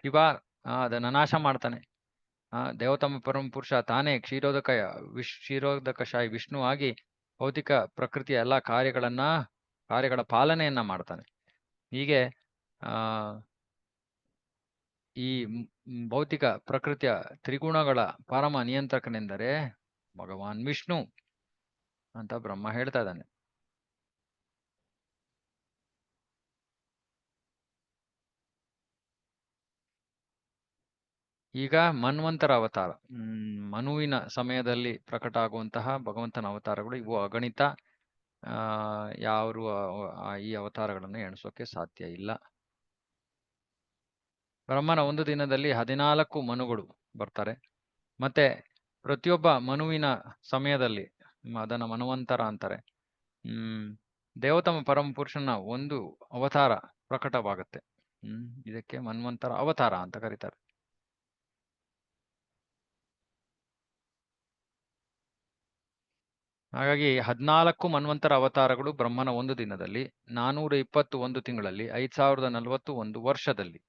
ಶಿವ ಅದನ್ನ ನಾಶ ಮಾಡ್ತಾನೆ. ದೇವತಮ ಪರಮ ಪುರುಷ ತಾನೇ ಕ್ಷೀರೋದಕಶಾಯಿ ವಿಷ್ಣು ಆಗಿ ಭೌತಿಕ ಪ್ರಕೃತಿಯ ಎಲ್ಲ ಕಾರ್ಯಗಳ ಪಾಲನೆಯನ್ನ ಮಾಡ್ತಾನೆ. ಹೀಗೆ ಈ ಭೌತಿಕ ಪ್ರಕೃತಿಯ ತ್ರಿಗುಣಗಳ ಪರಮ ನಿಯಂತ್ರಕನೆಂದರೆ ಭಗವಾನ್ ವಿಷ್ಣು ಅಂತ ಬ್ರಹ್ಮ ಹೇಳ್ತಾ ಇದ್ದಾನೆ. ಈಗ ಮನ್ವಂತರ ಅವತಾರ, ಮನುವಿನ ಸಮಯದಲ್ಲಿ ಪ್ರಕಟ ಆಗುವಂತಹ ಭಗವಂತನ ಅವತಾರಗಳು ಇವು ಅಗಣಿತ. ಯಾರು ಈ ಅವತಾರಗಳನ್ನು ಎಣಿಸೋಕೆ ಸಾಧ್ಯ ಇಲ್ಲ. ಬ್ರಹ್ಮನ ಒಂದು ದಿನದಲ್ಲಿ 14 ಮನುಗಳು ಬರ್ತಾರೆ. ಮತ್ತೆ ಪ್ರತಿಯೊಬ್ಬ ಮನುವಿನ ಸಮಯದಲ್ಲಿ ಅದನ್ನ ಮನ್ವಂತರ ಅಂತಾರೆ. ದೇವತಮ ಪರಮ ಪುರುಷನ ಒಂದು ಅವತಾರ ಪ್ರಕಟವಾಗುತ್ತೆ. ಇದಕ್ಕೆ ಮನ್ವಂತರ ಅವತಾರ ಅಂತ ಕರೀತಾರೆ. ಹಾಗಾಗಿ 14 ಮನ್ವಂತರ ಅವತಾರಗಳು ಬ್ರಹ್ಮನ ಒಂದು ದಿನದಲ್ಲಿ, 421 ತಿಂಗಳಲ್ಲಿ, 5041 ವರ್ಷದಲ್ಲಿ.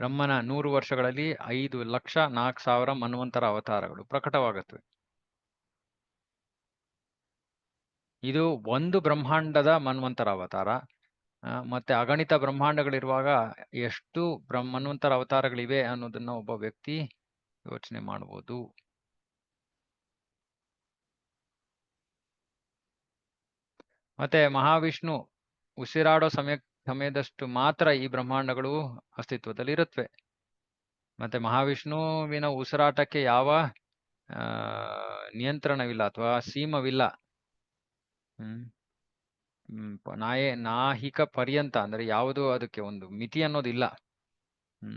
ಬ್ರಹ್ಮನ 100 ವರ್ಷಗಳಲ್ಲಿ 5,04,000 ಮನ್ವಂತರ ಅವತಾರಗಳು ಪ್ರಕಟವಾಗುತ್ತವೆ. ಇದು ಒಂದು ಬ್ರಹ್ಮಾಂಡದ ಮನ್ವಂತರ ಅವತಾರ. ಮತ್ತೆ ಅಗಣಿತ ಬ್ರಹ್ಮಾಂಡಗಳಿರುವಾಗ ಎಷ್ಟು ಮನ್ವಂತರ ಅವತಾರಗಳಿವೆ ಅನ್ನೋದನ್ನ ಒಬ್ಬ ವ್ಯಕ್ತಿ ಯೋಚನೆ ಮಾಡಬಹುದು. ಮತ್ತೆ ಮಹಾವಿಷ್ಣು ಉಸಿರಾಡೋ ಸಮಯದಷ್ಟು ಮಾತ್ರ ಈ ಬ್ರಹ್ಮಾಂಡಗಳು ಅಸ್ತಿತ್ವದಲ್ಲಿ ಇರುತ್ತವೆ. ಮತ್ತೆ ಮಹಾವಿಷ್ಣುವಿನ ಉಸಿರಾಟಕ್ಕೆ ಯಾವ ನಿಯಂತ್ರಣವಿಲ್ಲ ಅಥವಾ ಸೀಮವಿಲ್ಲ. ನಾಹಿಕ ಪರ್ಯಂತ ಅಂದ್ರೆ ಯಾವುದು ಅದಕ್ಕೆ ಒಂದು ಮಿತಿ ಅನ್ನೋದಿಲ್ಲ.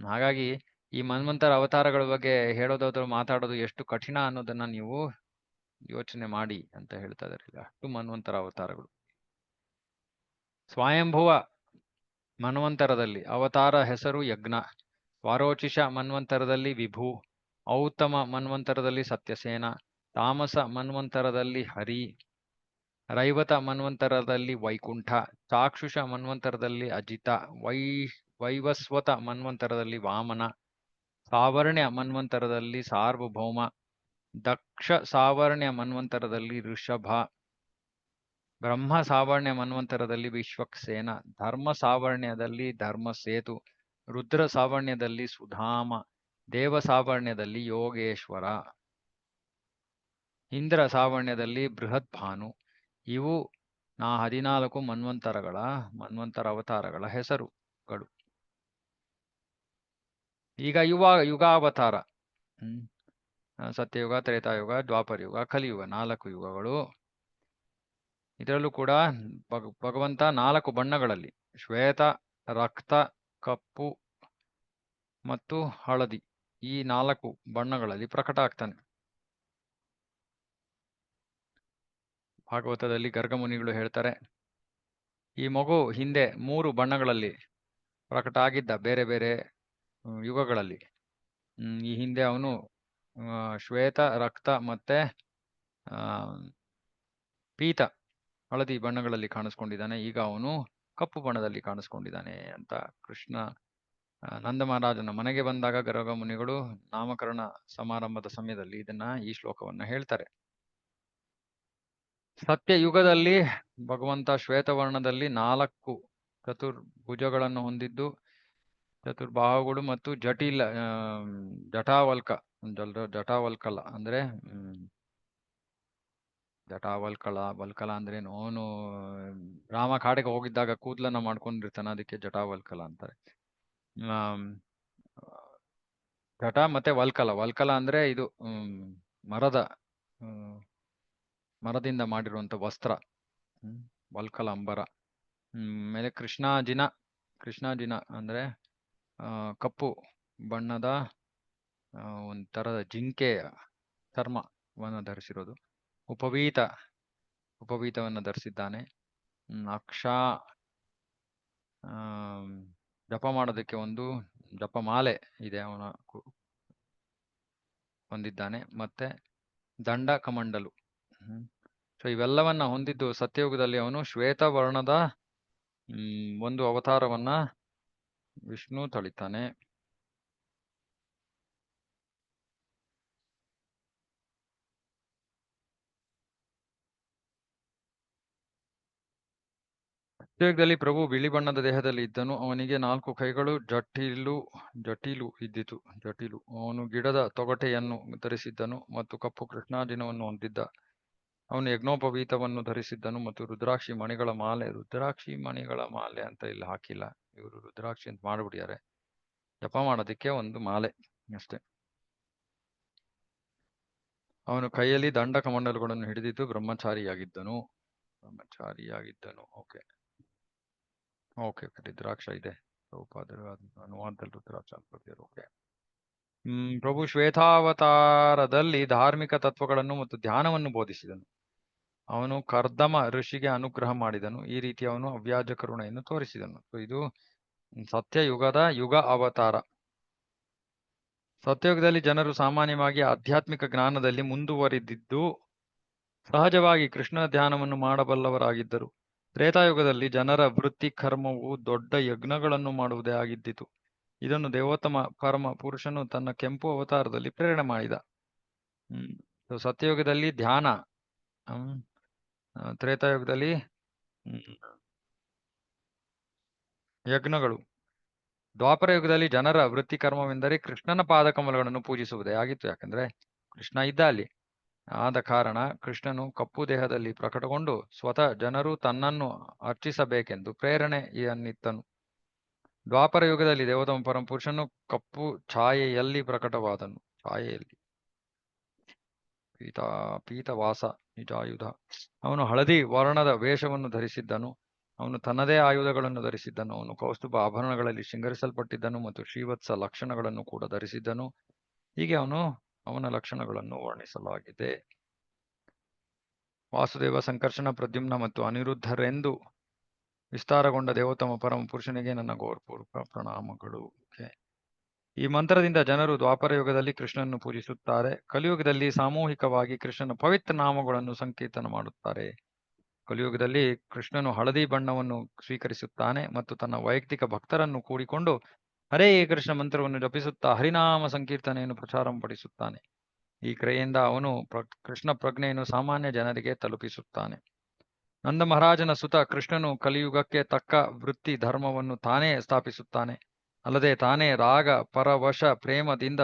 ಹಾಗಾಗಿ ಈ ಮನ್ವಂತರ ಅವತಾರಗಳ ಬಗ್ಗೆ ಹೇಳೋದಾದ್ರು ಮಾತಾಡೋದು ಎಷ್ಟು ಕಠಿಣ ಅನ್ನೋದನ್ನ ನೀವು ಯೋಚನೆ ಮಾಡಿ ಅಂತ ಹೇಳ್ತಾ ಇದ್ದಾರೆ. ಅಷ್ಟು ಮನ್ವಂತರ ಅವತಾರಗಳು. ಸ್ವಯಂಭುವ ಮನ್ವಂತರದಲ್ಲಿ ಅವತಾರ ಹೆಸರು ಯಜ್ಞ, ವಾರೋಚಿಷ ಮನ್ವಂತರದಲ್ಲಿ ವಿಭು, ಔತ್ತಮ ಮನ್ವಂತರದಲ್ಲಿ ಸತ್ಯಸೇನ, ತಾಮಸ ಮನ್ವಂತರದಲ್ಲಿ ಹರಿ, ರೈವತ ಮನ್ವಂತರದಲ್ಲಿ ವೈಕುಂಠ, ಚಾಕ್ಷುಷ ಮನ್ವಂತರದಲ್ಲಿ ಅಜಿತ, ವೈವಸ್ವತ ಮನ್ವಂತರದಲ್ಲಿ ವಾಮನ, ಸಾವರ್ಣ್ಯ ಮನ್ವಂತರದಲ್ಲಿ ಸಾರ್ವಭೌಮ, ದಕ್ಷ ಸಾವರ್ಣ್ಯ ಮನ್ವಂತರದಲ್ಲಿ ಋಷಭ, ಬ್ರಹ್ಮ ಸಾವರ್ಣ್ಯ ಮನ್ವಂತರದಲ್ಲಿ ವಿಶ್ವಕ್ಸೇನ, ಧರ್ಮ ಸಾವರ್ಣ್ಯದಲ್ಲಿ ಧರ್ಮಸೇತು, ರುದ್ರ ಸಾವರ್ಣ್ಯದಲ್ಲಿ ಸುಧಾಮ, ದೇವ ಸಾವರ್ಣ್ಯದಲ್ಲಿ ಯೋಗೇಶ್ವರ, ಇಂದ್ರ ಸಾವರ್ಣ್ಯದಲ್ಲಿ ಬೃಹದ್ಭಾನು. ಇವು 14 ಮನ್ವಂತರ ಅವತಾರಗಳ ಹೆಸರುಗಳು. ಈಗ ಯುಗಾವತಾರ, ಸತ್ಯಯುಗ, ತ್ರೇತಾಯುಗ, ದ್ವಾಪರಯುಗ, ಕಲಿಯುಗ, 4 ಯುಗಗಳು. ಇದರಲ್ಲೂ ಕೂಡ ಭಗವಂತ 4 ಬಣ್ಣಗಳಲ್ಲಿ, ಶ್ವೇತ, ರಕ್ತ, ಕಪ್ಪು ಮತ್ತು ಹಳದಿ, ಈ 4 ಬಣ್ಣಗಳಲ್ಲಿ ಪ್ರಕಟ ಆಗ್ತಾನೆ. ಭಾಗವತದಲ್ಲಿ ಗರ್ಗಮುನಿಗಳು ಹೇಳ್ತಾರೆ, ಈ ಮಗು ಹಿಂದೆ 3 ಬಣ್ಣಗಳಲ್ಲಿ ಪ್ರಕಟ ಆಗಿದ್ದ ಬೇರೆ ಬೇರೆ ಯುಗಗಳಲ್ಲಿ. ಈ ಹಿಂದೆ ಅವನು ಶ್ವೇತ, ರಕ್ತ ಮತ್ತೆ ಪೀತ, ಹಳದಿ ಬಣ್ಣಗಳಲ್ಲಿ ಕಾಣಿಸ್ಕೊಂಡಿದ್ದಾನೆ. ಈಗ ಅವನು ಕಪ್ಪು ಬಣ್ಣದಲ್ಲಿ ಕಾಣಿಸ್ಕೊಂಡಿದ್ದಾನೆ ಅಂತ ಕೃಷ್ಣ ನಂದ ಮಹಾರಾಜನ ಮನೆಗೆ ಬಂದಾಗ ಗರ್ಗಮುನಿಗಳು ನಾಮಕರಣ ಸಮಾರಂಭದ ಸಮಯದಲ್ಲಿ ಈ ಶ್ಲೋಕವನ್ನ ಹೇಳ್ತಾರೆ. ಸತ್ಯಯುಗದಲ್ಲಿ ಭಗವಂತ ಶ್ವೇತವರ್ಣದಲ್ಲಿ 4 ಚತುರ್ಭುಜಗಳನ್ನು ಹೊಂದಿದ್ದು, ಚತುರ್ಬಾಹುಗಳು ಮತ್ತು ಜಟಾವಲ್ಕಲ ಅಂದ್ರೆ ವಲ್ಕಲ ಅಂದ್ರೇನು, ಅವನು ರಾಮ ಕಾಡಿಗೆ ಹೋಗಿದ್ದಾಗ ಕೂದಲನ್ನ ಮಾಡ್ಕೊಂಡಿರ್ತಾನೆ, ಅದಕ್ಕೆ ಜಟಾವಲ್ಕಲ ಅಂತಾರೆ. ಜಟ ಮತ್ತೆ ವಲ್ಕಲ ಅಂದ್ರೆ ಇದು ಮರದಿಂದ ಮಾಡಿರುವಂತ ವಸ್ತ್ರ, ವಲ್ಕಲ ಅಂಬರ. ಮೇಲೆ ಕೃಷ್ಣಾಜಿನ. ಕೃಷ್ಣಾಜಿನ ಅಂದ್ರೆ ಕಪ್ಪು ಬಣ್ಣದ ಒಂದು ತರದ ಜಿಂಕೆಯ ಚರ್ಮವನ್ನು ಧರಿಸಿರೋದು. ಉಪವೀತವನ್ನು ಧರಿಸಿದ್ದಾನೆ. ಅಕ್ಷ ಜಪ ಮಾಡೋದಕ್ಕೆ ಒಂದು ಜಪಮಾಲೆ ಇದೆ ಅವನ ಹೊಂದಿದ್ದಾನೆ. ಮತ್ತೆ ದಂಡ ಕಮಂಡಲು. ಸೊ ಇವೆಲ್ಲವನ್ನ ಹೊಂದಿದ್ದು ಸತ್ಯಯುಗದಲ್ಲಿ ಅವನು ಶ್ವೇತವರ್ಣದ ಒಂದು ಅವತಾರವನ್ನ ವಿಷ್ಣು ತಳಿತಾನೆ. ಸತ್ಯಯುಗದಲ್ಲಿ ಪ್ರಭು ಬಿಳಿ ಬಣ್ಣದ ದೇಹದಲ್ಲಿ ಇದ್ದನು. ಅವನಿಗೆ 4 ಕೈಗಳು, ಜಟಿಲು ಇದ್ದಿತು. ಅವನು ಗಿಡದ ತೊಗಟೆಯನ್ನು ಧರಿಸಿದ್ದನು ಮತ್ತು ಕಪ್ಪು ಕೃಷ್ಣಾಜಿನವನ್ನು ಹೊಂದಿದ್ದ. ಅವನು ಯಜ್ಞೋಪವೀತವನ್ನು ಧರಿಸಿದ್ದನು ಮತ್ತು ರುದ್ರಾಕ್ಷಿ ಮಣಿಗಳ ಮಾಲೆ ಅಂತ ಇಲ್ಲಿ ಹಾಕಿಲ್ಲ, ಇವರು ರುದ್ರಾಕ್ಷಿ ಅಂತ ಮಾಡ್ಬಿಡ್ಯಾರೆ. ಜಪ ಮಾಡೋದಕ್ಕೆ ಒಂದು ಮಾಲೆ ಅಷ್ಟೇ. ಅವನು ಕೈಯಲ್ಲಿ ದಂಡ ಕಮಂಡಲುಗಳನ್ನು ಹಿಡಿದಿದ್ದು ಬ್ರಹ್ಮಚಾರಿಯಾಗಿದ್ದನು. ಓಕೆ ರುದ್ರಾಕ್ಷ ಇದೆ ಅನುವಾದದಲ್ಲಿ ರುದ್ರಾಕ್ಷ ಅಂತ ಬರ್ತಿದ್ರು. ಓಕೆ. ಪ್ರಭು ಶ್ವೇತಾವತಾರದಲ್ಲಿ ಧಾರ್ಮಿಕ ತತ್ವಗಳನ್ನು ಮತ್ತು ಧ್ಯಾನವನ್ನು ಬೋಧಿಸಿದನು. ಅವನು ಕರ್ದಮ ಋಷಿಗೆ ಅನುಗ್ರಹ ಮಾಡಿದನು. ಈ ರೀತಿ ಅವನು ಅವ್ಯಾಜ ಕರುಣೆಯನ್ನು ತೋರಿಸಿದನು. ಇದು ಸತ್ಯಯುಗದ ಯುಗ ಅವತಾರ. ಸತ್ಯಯುಗದಲ್ಲಿ ಜನರು ಸಾಮಾನ್ಯವಾಗಿ ಆಧ್ಯಾತ್ಮಿಕ ಜ್ಞಾನದಲ್ಲಿ ಮುಂದುವರಿದಿದ್ದು ಸಹಜವಾಗಿ ಕೃಷ್ಣ ಧ್ಯಾನವನ್ನು ಮಾಡಬಲ್ಲವರಾಗಿದ್ದರು. ತ್ರೇತಾಯುಗದಲ್ಲಿ ಜನರ ವೃತ್ತಿ ಕರ್ಮವು ದೊಡ್ಡ ಯಜ್ಞಗಳನ್ನು ಮಾಡುವುದೇ ಆಗಿದ್ದಿತು. ಇದನ್ನು ದೇವೋತ್ತಮ ಪರಮ ಪುರುಷನು ತನ್ನ ಕೆಂಪು ಅವತಾರದಲ್ಲಿ ಪ್ರೇರಣೆ ಮಾಡಿದ. ಸತ್ಯಯುಗದಲ್ಲಿ ಧ್ಯಾನ, ತ್ರೇತಾಯುಗದಲ್ಲಿ ಯಜ್ಞಗಳು, ದ್ವಾಪರ ಯುಗದಲ್ಲಿ ಜನರ ವೃತ್ತಿ ಕರ್ಮವೆಂದರೆ ಕೃಷ್ಣನ ಪಾದಕಮಲಗಳನ್ನು ಪೂಜಿಸುವುದೇ ಆಗಿತ್ತು. ಯಾಕಂದ್ರೆ ಕೃಷ್ಣ ಇದ್ದ ಅಲ್ಲಿ. ಆದ ಕಾರಣ ಕೃಷ್ಣನು ಕಪ್ಪು ದೇಹದಲ್ಲಿ ಪ್ರಕಟಗೊಂಡು ಸ್ವತಃ ಜನರು ತನ್ನನ್ನು ಅರ್ಚಿಸಬೇಕೆಂದು ಪ್ರೇರಣೆಯನ್ನಿತ್ತನು. ದ್ವಾಪರ ಯುಗದಲ್ಲಿ ದೇವೋತ್ತಮ ಪರಮಪುರುಷನು ಕಪ್ಪು ಛಾಯೆಯಲ್ಲಿ ಪ್ರಕಟವಾದನು. ಪೀತವಾಸ ನಿಜಾಯುಧ. ಅವನು ಹಳದಿ ವರ್ಣದ ವೇಷವನ್ನು ಧರಿಸಿದ್ದನು. ಅವನು ತನ್ನದೇ ಆಯುಧಗಳನ್ನು ಧರಿಸಿದ್ದನು. ಅವನು ಕೌಸ್ತುಭ ಆಭರಣಗಳಲ್ಲಿ ಶೃಂಗರಿಸಲ್ಪಟ್ಟಿದ್ದನು ಮತ್ತು ಶ್ರೀವತ್ಸ ಲಕ್ಷಣಗಳನ್ನು ಕೂಡ ಧರಿಸಿದ್ದನು. ಹೀಗೆ ಅವನ ಲಕ್ಷಣಗಳನ್ನು ವರ್ಣಿಸಲಾಗಿದೆ. ವಾಸುದೇವ, ಸಂಕರ್ಷಣ, ಪ್ರದ್ಯುಮ್ನ ಮತ್ತು ಅನಿರುದ್ಧರೆಂದು ವಿಸ್ತಾರಗೊಂಡ ದೇವೋತ್ತಮ ಪರಮ ಪುರುಷನಿಗೆ ನನ್ನ ಗೌರವಪೂರ್ವಕ ಪ್ರಣಾಮಗಳು. ಈ ಮಂತ್ರದಿಂದ ಜನರು ದ್ವಾಪರ ಯುಗದಲ್ಲಿ ಕೃಷ್ಣನನ್ನು ಪೂಜಿಸುತ್ತಾರೆ. ಕಲಿಯುಗದಲ್ಲಿ ಸಾಮೂಹಿಕವಾಗಿ ಕೃಷ್ಣನ ಪವಿತ್ರ ನಾಮಗಳನ್ನು ಸಂಕೀರ್ತನ ಮಾಡುತ್ತಾರೆ. ಕಲಿಯುಗದಲ್ಲಿ ಕೃಷ್ಣನು ಹಳದಿ ಬಣ್ಣವನ್ನು ಸ್ವೀಕರಿಸುತ್ತಾನೆ ಮತ್ತು ತನ್ನ ವೈಯಕ್ತಿಕ ಭಕ್ತರನ್ನು ಕೂಡಿಕೊಂಡು ಹರೇ ಕೃಷ್ಣ ಮಂತ್ರವನ್ನು ಜಪಿಸುತ್ತಾ ಹರಿನಾಮ ಸಂಕೀರ್ತನೆಯನ್ನು ಪ್ರಚಾರಪಡಿಸುತ್ತಾನೆ. ಈ ಕ್ರಿಯೆಯಿಂದ ಅವನು ಕೃಷ್ಣ ಪ್ರಜ್ಞೆಯನ್ನು ಸಾಮಾನ್ಯ ಜನರಿಗೆ ತಲುಪಿಸುತ್ತಾನೆ. ನಂದ ಮಹಾರಾಜನ ಸುತ ಕೃಷ್ಣನು ಕಲಿಯುಗಕ್ಕೆ ತಕ್ಕ ವೃತ್ತಿ ಧರ್ಮವನ್ನು ತಾನೇ ಸ್ಥಾಪಿಸುತ್ತಾನೆ. ಅಲ್ಲದೆ ತಾನೇ ರಾಗ ಪರವಶ ಪ್ರೇಮದಿಂದ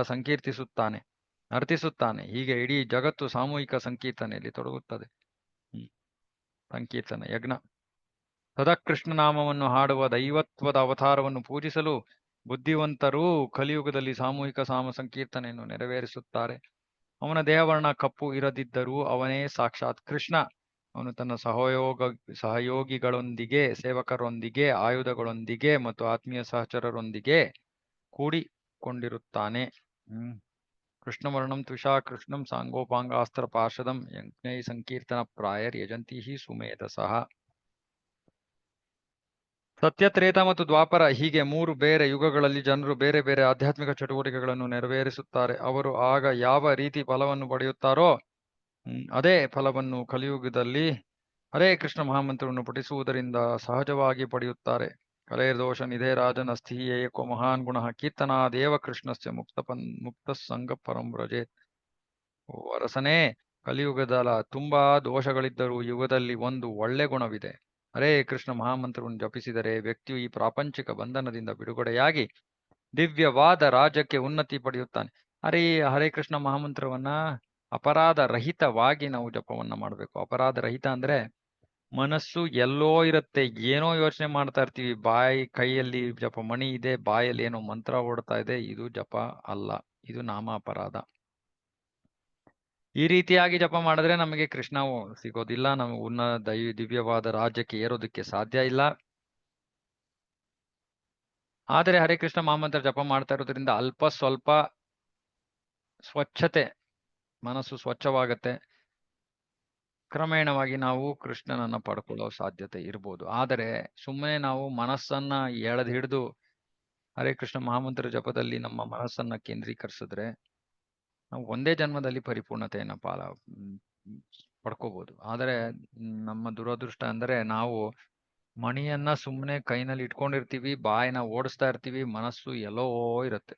ನರ್ತಿಸುತ್ತಾನೆ. ಹೀಗೆ ಇಡೀ ಜಗತ್ತು ಸಾಮೂಹಿಕ ಸಂಕೀರ್ತನೆಯಲ್ಲಿ ತೊಡಗುತ್ತದೆ. ಸಂಕೀರ್ತನ ಯಜ್ಞ. ಸದಾ ಕೃಷ್ಣನಾಮವನ್ನು ಹಾಡುವ ದೈವತ್ವದ ಅವತಾರವನ್ನು ಪೂಜಿಸಲು ಬುದ್ಧಿವಂತರೂ ಕಲಿಯುಗದಲ್ಲಿ ಸಾಮೂಹಿಕ ಸಂಕೀರ್ತನೆಯನ್ನು ನೆರವೇರಿಸುತ್ತಾರೆ. ಅವನ ದೇಹವರ್ಣ ಕಪ್ಪು ಇರದಿದ್ದರೂ ಅವನೇ ಸಾಕ್ಷಾತ್ ಕೃಷ್ಣ. ಅವನು ತನ್ನ ಸಹಯೋಗಿಗಳೊಂದಿಗೆ, ಸೇವಕರೊಂದಿಗೆ, ಆಯುಧಗಳೊಂದಿಗೆ ಮತ್ತು ಆತ್ಮೀಯ ಸಹಚರರೊಂದಿಗೆ ಕೂಡಿಕೊಂಡಿರುತ್ತಾನೆ. ಕೃಷ್ಣವರ್ಣಂ ತ್ವಿಷಾ ಕೃಷ್ಣಂ ಸಾಂಗೋಪಾಂಗಾಸ್ತ್ರ ಪಾರ್ಷದಂ ಯಜ್ಞೈ ಸಂಕೀರ್ತನ ಪ್ರಾಯರ್ ಯಜಂತಿ ಸುಮೇಧಸಃ. ಸತ್ಯತ್ರೇತ ಮತ್ತು ದ್ವಾಪರ ಹೀಗೆ 3 ಬೇರೆ ಯುಗಗಳಲ್ಲಿ ಜನರು ಬೇರೆ ಬೇರೆ ಆಧ್ಯಾತ್ಮಿಕ ಚಟುವಟಿಕೆಗಳನ್ನು ನೆರವೇರಿಸುತ್ತಾರೆ. ಅವರು ಆಗ ಯಾವ ರೀತಿ ಫಲವನ್ನು ಪಡೆಯುತ್ತಾರೋ ಅದೇ ಫಲವನ್ನು ಕಲಿಯುಗದಲ್ಲಿ ಹರೇ ಕೃಷ್ಣ ಮಹಾಮಂತ್ರವನ್ನು ಪಠಿಸುವುದರಿಂದ ಸಹಜವಾಗಿ ಪಡೆಯುತ್ತಾರೆ. ಕಲೇರ್ದೋಷ ನಿಧೇ ರಾಜನ್ ಅಸ್ಥಿ ಏಕೋ ಮಹಾನ್ ಗುಣ ಕೀರ್ತನಾದೇವ ಕೃಷ್ಣಸ್ಯ ಮುಕ್ತ ಸಂಗ ಪರಂ ವ್ರಜೇತ್. ವರಸನೇ, ಕಲಿಯುಗದ ತುಂಬಾ ದೋಷಗಳಿದ್ದರೂ ಯುಗದಲ್ಲಿ ಒಂದು ಒಳ್ಳೆ ಗುಣವಿದೆ. ಹರೇ ಕೃಷ್ಣ ಮಹಾಮಂತ್ರವನ್ನು ಜಪಿಸಿದರೆ ವ್ಯಕ್ತಿಯು ಈ ಪ್ರಾಪಂಚಿಕ ಬಂಧನದಿಂದ ಬಿಡುಗಡೆಯಾಗಿ ದಿವ್ಯವಾದ ರಾಜ್ಯಕ್ಕೆ ಉನ್ನತಿ ಪಡೆಯುತ್ತಾನೆ. ಹರೇ ಕೃಷ್ಣ ಮಹಾಮಂತ್ರವನ್ನ ಅಪರಾಧ ರಹಿತವಾಗಿ ನಾವು ಜಪವನ್ನ ಮಾಡಬೇಕು. ಅಪರಾಧ ರಹಿತ ಅಂದ್ರೆ ಮನಸ್ಸು ಎಲ್ಲೋ ಇರುತ್ತೆ, ಏನೋ ಯೋಚನೆ ಮಾಡ್ತಾ ಇರ್ತೀವಿ, ಕೈಯಲ್ಲಿ ಜಪ ಮಣಿ ಇದೆ, ಬಾಯಲ್ಲಿ ಏನೋ ಮಂತ್ರ ಓಡ್ತಾ ಇದೆ, ಇದು ಜಪ ಅಲ್ಲ, ಇದು ನಾಮ ಅಪರಾಧ. ಈ ರೀತಿಯಾಗಿ ಜಪ ಮಾಡಿದ್ರೆ ನಮಗೆ ಕೃಷ್ಣ ಸಿಗೋದಿಲ್ಲ, ನಮಗೆ ದಿವ್ಯವಾದ ರಾಜ್ಯಕ್ಕೆ ಏರೋದಕ್ಕೆ ಸಾಧ್ಯ ಇಲ್ಲ. ಆದರೆ ಹರೇ ಕೃಷ್ಣ ಮಹಾಮಂತ್ರ ಜಪ ಮಾಡ್ತಾ ಇರೋದ್ರಿಂದ ಅಲ್ಪ ಸ್ವಲ್ಪ ಸ್ವಚ್ಛತೆ, ಮನಸ್ಸು ಸ್ವಚ್ಛವಾಗತ್ತೆ. ಕ್ರಮೇಣವಾಗಿ ನಾವು ಕೃಷ್ಣನನ್ನ ಪಡ್ಕೊಳ್ಳೋ ಸಾಧ್ಯತೆ ಇರ್ಬೋದು. ಆದರೆ ಸುಮ್ಮನೆ ನಾವು ಮನಸ್ಸನ್ನ ಎಳೆದು ಹಿಡಿದು ಹರೇ ಕೃಷ್ಣ ಮಹಾಮಂತ್ರ ಜಪದಲ್ಲಿ ನಮ್ಮ ಮನಸ್ಸನ್ನ ಕೇಂದ್ರೀಕರಿಸಿದ್ರೆ ನಾವು ಒಂದೇ ಜನ್ಮದಲ್ಲಿ ಪರಿಪೂರ್ಣತೆಯನ್ನ ಪಡ್ಕೋಬಹುದು. ಆದರೆ ನಮ್ಮ ದುರದೃಷ್ಟ ಅಂದ್ರೆ ನಾವು ಮಣಿಯನ್ನ ಸುಮ್ಮನೆ ಕೈನಲ್ಲಿ ಇಟ್ಕೊಂಡಿರ್ತೀವಿ, ಬಾಯಿನ ಓಡಿಸ್ತಾ ಇರ್ತೀವಿ, ಮನಸ್ಸು ಎಲ್ಲೋ ಇರುತ್ತೆ.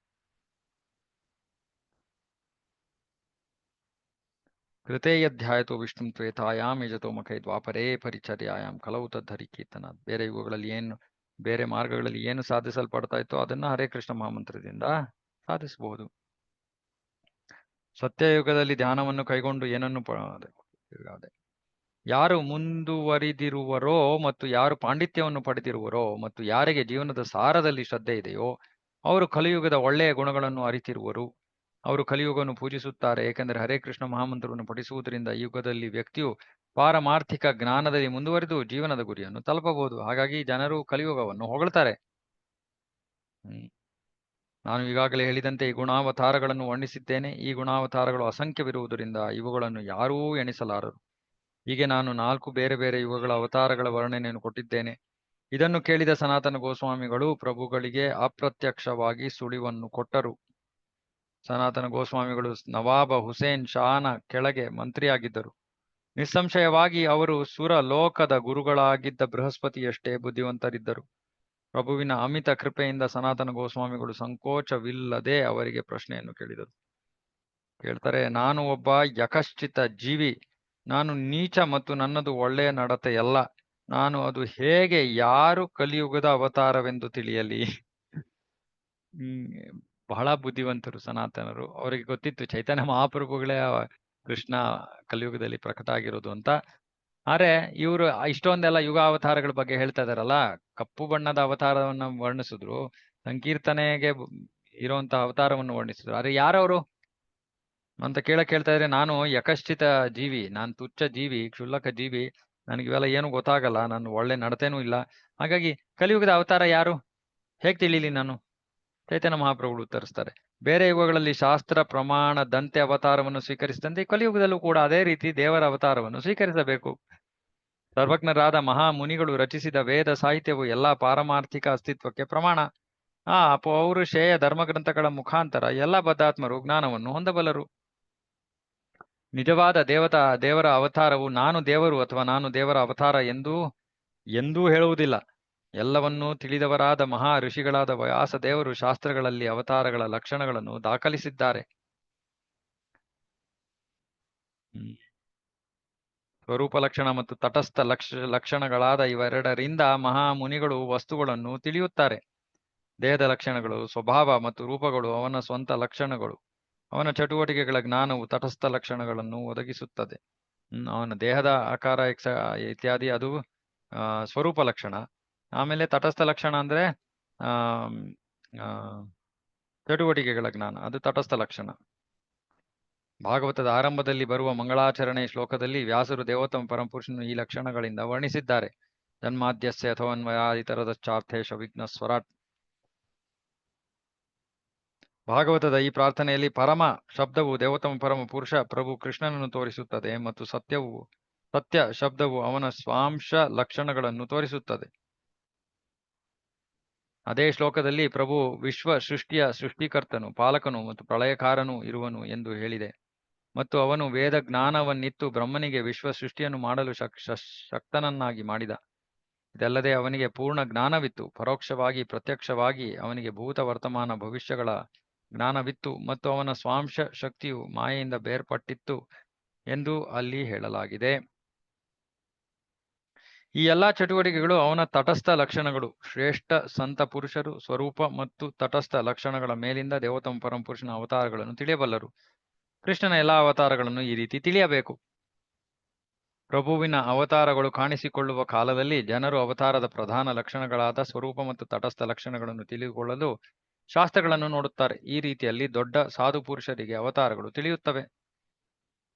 ಕೃತೇಯಧ್ಯಾಯತೋ ವಿಷ್ಣು ತ್ವೇತಾಯಾಮ್ ಯಜತೋ ಮಖೈ ದ್ವಾಪರೇ ಪರಿಚರ್ಯಾಯಾಮ್ ಕಲವು ತದ್ಧರಿ ಕೀರ್ತನ. ಬೇರೆ ಯುಗಗಳಲ್ಲಿ ಏನು, ಬೇರೆ ಮಾರ್ಗಗಳಲ್ಲಿ ಏನು ಸಾಧಿಸಲ್ಪಡ್ತಾ ಇತ್ತೋ ಅದನ್ನ ಹರೇ ಕೃಷ್ಣ ಮಹಾಮಂತ್ರದಿಂದ ಸಾಧಿಸಬಹುದು. ಸತ್ಯಯುಗದಲ್ಲಿ ಧ್ಯಾನವನ್ನು ಕೈಗೊಂಡು ಏನನ್ನು ಯಾರು ಮುಂದುವರಿದಿರುವರೋ ಮತ್ತು ಯಾರು ಪಾಂಡಿತ್ಯವನ್ನು ಪಡೆದಿರುವರೋ ಮತ್ತು ಯಾರಿಗೆ ಜೀವನದ ಸಾರದಲ್ಲಿ ಶ್ರದ್ಧೆ ಇದೆಯೋ ಅವರು ಕಲಿಯುಗದ ಒಳ್ಳೆಯ ಗುಣಗಳನ್ನು ಅರಿತಿರುವರು. ಅವರು ಕಲಿಯುಗವನ್ನು ಪೂಜಿಸುತ್ತಾರೆ, ಏಕೆಂದರೆ ಹರೇ ಕೃಷ್ಣ ಮಹಾಮಂತ್ರವನ್ನು ಪಠಿಸುವುದರಿಂದ ಈ ಯುಗದಲ್ಲಿ ವ್ಯಕ್ತಿಯು ಪಾರಮಾರ್ಥಿಕ ಜ್ಞಾನದಲ್ಲಿ ಮುಂದುವರಿದು ಜೀವನದ ಗುರಿಯನ್ನು ತಲುಪಬಹುದು. ಹಾಗಾಗಿ ಜನರು ಕಲಿಯುಗವನ್ನು ಹೊಗಳ್ತಾರೆ. ನಾನು ಈಗಾಗಲೇ ಹೇಳಿದಂತೆ ಈ ಗುಣಾವತಾರಗಳನ್ನು ವರ್ಣಿಸಿದ್ದೇನೆ. ಈ ಗುಣಾವತಾರಗಳು ಅಸಂಖ್ಯವಿರುವುದರಿಂದ ಇವುಗಳನ್ನು ಯಾರೂ ಎಣಿಸಲಾರರು. ಹೀಗೆ ನಾನು 4 ಬೇರೆ ಬೇರೆ ಯುಗಗಳ ಅವತಾರಗಳ ವರ್ಣನೆಯನ್ನು ಕೊಟ್ಟಿದ್ದೇನೆ. ಇದನ್ನು ಕೇಳಿದ ಸನಾತನ ಗೋಸ್ವಾಮಿಗಳು ಪ್ರಭುಗಳಿಗೆ ಅಪ್ರತ್ಯಕ್ಷವಾಗಿ ಸುಳಿವನ್ನು ಕೊಟ್ಟರು. ಸನಾತನ ಗೋಸ್ವಾಮಿಗಳು ನವಾಬ ಹುಸೇನ್ ಶಾನ ಕೆಳಗೆ ಮಂತ್ರಿಯಾಗಿದ್ದರು. ನಿಸ್ಸಂಶಯವಾಗಿ ಅವರು ಸುರ ಲೋಕದ ಗುರುಗಳಾಗಿದ್ದ ಬೃಹಸ್ಪತಿಯಷ್ಟೇ ಬುದ್ಧಿವಂತರಿದ್ದರು. ಪ್ರಭುವಿನ ಅಮಿತ ಕೃಪೆಯಿಂದ ಸನಾತನ ಗೋಸ್ವಾಮಿಗಳು ಸಂಕೋಚವಿಲ್ಲದೆ ಅವರಿಗೆ ಪ್ರಶ್ನೆಯನ್ನು ಕೇಳ್ತಾರೆ. ನಾನು ಒಬ್ಬ ಯಕಶ್ಚಿತ ಜೀವಿ, ನಾನು ನೀಚ ಮತ್ತು ನನ್ನದು ಒಳ್ಳೆಯ ನಡತೆಯಲ್ಲ. ನಾನು ಅದು ಹೇಗೆ ಯಾರು ಕಲಿಯುಗದ ಅವತಾರವೆಂದು ತಿಳಿಯಲಿ? ಬಹಳ ಬುದ್ಧಿವಂತರು ಸನಾತನರು. ಅವರಿಗೆ ಗೊತ್ತಿತ್ತು ಚೈತನ್ಯ ಮಹಾಪ್ರಭುಗಳೇ ಕೃಷ್ಣ ಕಲಿಯುಗದಲ್ಲಿ ಪ್ರಕಟ ಆಗಿರೋದು ಅಂತ. ಆದ್ರೆ ಇವರು ಇಷ್ಟೊಂದೆಲ್ಲ ಯುಗ ಅವತಾರಗಳ ಬಗ್ಗೆ ಹೇಳ್ತಾ ಇದಾರಲ್ಲ, ಕಪ್ಪು ಬಣ್ಣದ ಅವತಾರವನ್ನು ವರ್ಣಿಸಿದ್ರು, ಸಂಕೀರ್ತನೆಗೆ ಇರುವಂತಹ ಅವತಾರವನ್ನು ವರ್ಣಿಸಿದ್ರು. ಆದ್ರೆ ಯಾರವರು ಅಂತ ಕೇಳ್ತಾ ಇದ್ರೆ, ನಾನು ಯಕಶ್ಚಿತ ಜೀವಿ, ನಾನು ತುಚ್ಛ ಜೀವಿ, ಕ್ಷುಲ್ಲಕ ಜೀವಿ, ನನಗೆ ಇವೆಲ್ಲ ಏನು ಗೊತ್ತಾಗಲ್ಲ, ನಾನು ಒಳ್ಳೆ ನಡತೆನೂ ಇಲ್ಲ. ಹಾಗಾಗಿ ಕಲಿಯುಗದ ಅವತಾರ ಯಾರು ಹೇಗ್ ತಿಳಿಲಿ ನಾನು? ಚೈತನ್ಯ ಮಹಾಪ್ರಭುಗಳು ಉತ್ತರಿಸ್ತಾರೆ, ಬೇರೆ ಯುಗಗಳಲ್ಲಿ ಶಾಸ್ತ್ರ ಪ್ರಮಾಣದಂತೆ ಅವತಾರವನ್ನು ಸ್ವೀಕರಿಸಿದಂತೆ ಕಲಿಯುಗದಲ್ಲೂ ಕೂಡ ಅದೇ ರೀತಿ ದೇವರ ಅವತಾರವನ್ನು ಸ್ವೀಕರಿಸಬೇಕು. ಸರ್ವಜ್ಞರಾದ ಮಹಾ ಮುನಿಗಳು ರಚಿಸಿದ ವೇದ ಸಾಹಿತ್ಯವು ಎಲ್ಲಾ ಪಾರಮಾರ್ಥಿಕ ಅಸ್ತಿತ್ವಕ್ಕೆ ಪ್ರಮಾಣ. ಆ ಪೌರುಷೇಯ ಧರ್ಮಗ್ರಂಥಗಳ ಮುಖಾಂತರ ಎಲ್ಲ ಬದ್ಧಾತ್ಮರು ಜ್ಞಾನವನ್ನು ಹೊಂದಬಲ್ಲರು. ನಿಜವಾದ ದೇವರ ಅವತಾರವು ನಾನು ದೇವರು ಅಥವಾ ನಾನು ದೇವರ ಅವತಾರ ಎಂದೂ ಹೇಳುವುದಿಲ್ಲ. ಎಲ್ಲವನ್ನೂ ತಿಳಿದವರಾದ ಮಹಾ ಋಷಿಗಳಾದ ವ್ಯಾಸ ದೇವರು ಶಾಸ್ತ್ರಗಳಲ್ಲಿ ಅವತಾರಗಳ ಲಕ್ಷಣಗಳನ್ನು ದಾಖಲಿಸಿದ್ದಾರೆ. ಸ್ವರೂಪ ಲಕ್ಷಣ ಮತ್ತು ತಟಸ್ಥ ಲಕ್ಷಣಗಳಾದ ಇವೆರಡರಿಂದ ಮಹಾಮುನಿಗಳು ವಸ್ತುಗಳನ್ನು ತಿಳಿಯುತ್ತಾರೆ. ದೇಹದ ಲಕ್ಷಣಗಳು, ಸ್ವಭಾವ ಮತ್ತು ರೂಪಗಳು ಅವನ ಸ್ವಂತ ಲಕ್ಷಣಗಳು. ಅವನ ಚಟುವಟಿಕೆಗಳ ಜ್ಞಾನವು ತಟಸ್ಥ ಲಕ್ಷಣಗಳನ್ನು ಒದಗಿಸುತ್ತದೆ. ಅವನ ದೇಹದ ಆಕಾರ ಇತ್ಯಾದಿ ಅದು ಸ್ವರೂಪ ಲಕ್ಷಣ. ಆಮೇಲೆ ತಟಸ್ಥ ಲಕ್ಷಣ ಅಂದ್ರೆ ಚಟುವಟಿಕೆಗಳ ಜ್ಞಾನ, ಅದು ತಟಸ್ಥ ಲಕ್ಷಣ. ಭಾಗವತದ ಆರಂಭದಲ್ಲಿ ಬರುವ ಮಂಗಳಾಚರಣೆ ಶ್ಲೋಕದಲ್ಲಿ ವ್ಯಾಸರು ದೇವೋತ್ತಮ ಪರಮಪುರುಷನು ಈ ಲಕ್ಷಣಗಳಿಂದ ವರ್ಣಿಸಿದ್ದಾರೆ. ಜನ್ಮಾದ್ಯಸ್ಯ ಅಥವನ್ವಯಾದಿತರದಶ್ಚಾರ್ಥೇಶ ವಿಘ್ನ ಸ್ವರಾಟ್. ಭಾಗವತದ ಈ ಪ್ರಾರ್ಥನೆಯಲ್ಲಿ ಪರಮ ಶಬ್ದವು ದೇವೋತ್ತಮ ಪರಮ ಪುರುಷ ಪ್ರಭು ಕೃಷ್ಣನನ್ನು ತೋರಿಸುತ್ತದೆ ಮತ್ತು ಸತ್ಯ ಶಬ್ದವು ಅವನ ಸ್ವಾಂಶ ಲಕ್ಷಣಗಳನ್ನು ತೋರಿಸುತ್ತದೆ. ಅದೇ ಶ್ಲೋಕದಲ್ಲಿ ಪ್ರಭು ವಿಶ್ವ ಸೃಷ್ಟಿಯ ಸೃಷ್ಟಿಕರ್ತನು, ಪಾಲಕನು ಮತ್ತು ಪ್ರಳಯಕಾರನೂ ಇರುವನು ಎಂದು ಹೇಳಿದೆ. ಮತ್ತು ಅವನು ವೇದ ಜ್ಞಾನವನ್ನಿತ್ತು ಬ್ರಹ್ಮನಿಗೆ ವಿಶ್ವ ಸೃಷ್ಟಿಯನ್ನು ಮಾಡಲು ಶಕ್ತನನ್ನಾಗಿ ಮಾಡಿದ. ಇದಲ್ಲದೆ ಅವನಿಗೆ ಪೂರ್ಣ ಜ್ಞಾನವಿತ್ತು. ಪರೋಕ್ಷವಾಗಿ ಪ್ರತ್ಯಕ್ಷವಾಗಿ ಅವನಿಗೆ ಭೂತ ವರ್ತಮಾನ ಭವಿಷ್ಯಗಳ ಜ್ಞಾನವಿತ್ತು ಮತ್ತು ಅವನ ಸ್ವಾಂಶ ಶಕ್ತಿಯು ಮಾಯೆಯಿಂದ ಬೇರ್ಪಟ್ಟಿತ್ತು ಎಂದು ಅಲ್ಲಿ ಹೇಳಲಾಗಿದೆ. ಈ ಎಲ್ಲಾ ಚಟುವಟಿಕೆಗಳು ಅವನ ತಟಸ್ಥ ಲಕ್ಷಣಗಳು. ಶ್ರೇಷ್ಠ ಸಂತ ಪುರುಷರು ಸ್ವರೂಪ ಮತ್ತು ತಟಸ್ಥ ಲಕ್ಷಣಗಳ ಮೇಲಿಂದ ದೇವೋತ್ತಮ ಪರಮಪುರುಷನ ಅವತಾರಗಳನ್ನು ತಿಳಿಯಬಲ್ಲರು. ಕೃಷ್ಣನ ಎಲ್ಲಾ ಅವತಾರಗಳನ್ನು ಈ ರೀತಿ ತಿಳಿಯಬೇಕು. ಪ್ರಭುವಿನ ಅವತಾರಗಳು ಕಾಣಿಸಿಕೊಳ್ಳುವ ಕಾಲದಲ್ಲಿ ಜನರು ಅವತಾರದ ಪ್ರಧಾನ ಲಕ್ಷಣಗಳಾದ ಸ್ವರೂಪ ಮತ್ತು ತಟಸ್ಥ ಲಕ್ಷಣಗಳನ್ನು ತಿಳಿದುಕೊಳ್ಳಲು ಶಾಸ್ತ್ರಗಳನ್ನು ನೋಡುತ್ತಾರೆ. ಈ ರೀತಿಯಲ್ಲಿ ದೊಡ್ಡ ಸಾಧು ಪುರುಷರಿಗೆ ಅವತಾರಗಳು ತಿಳಿಯುತ್ತವೆ.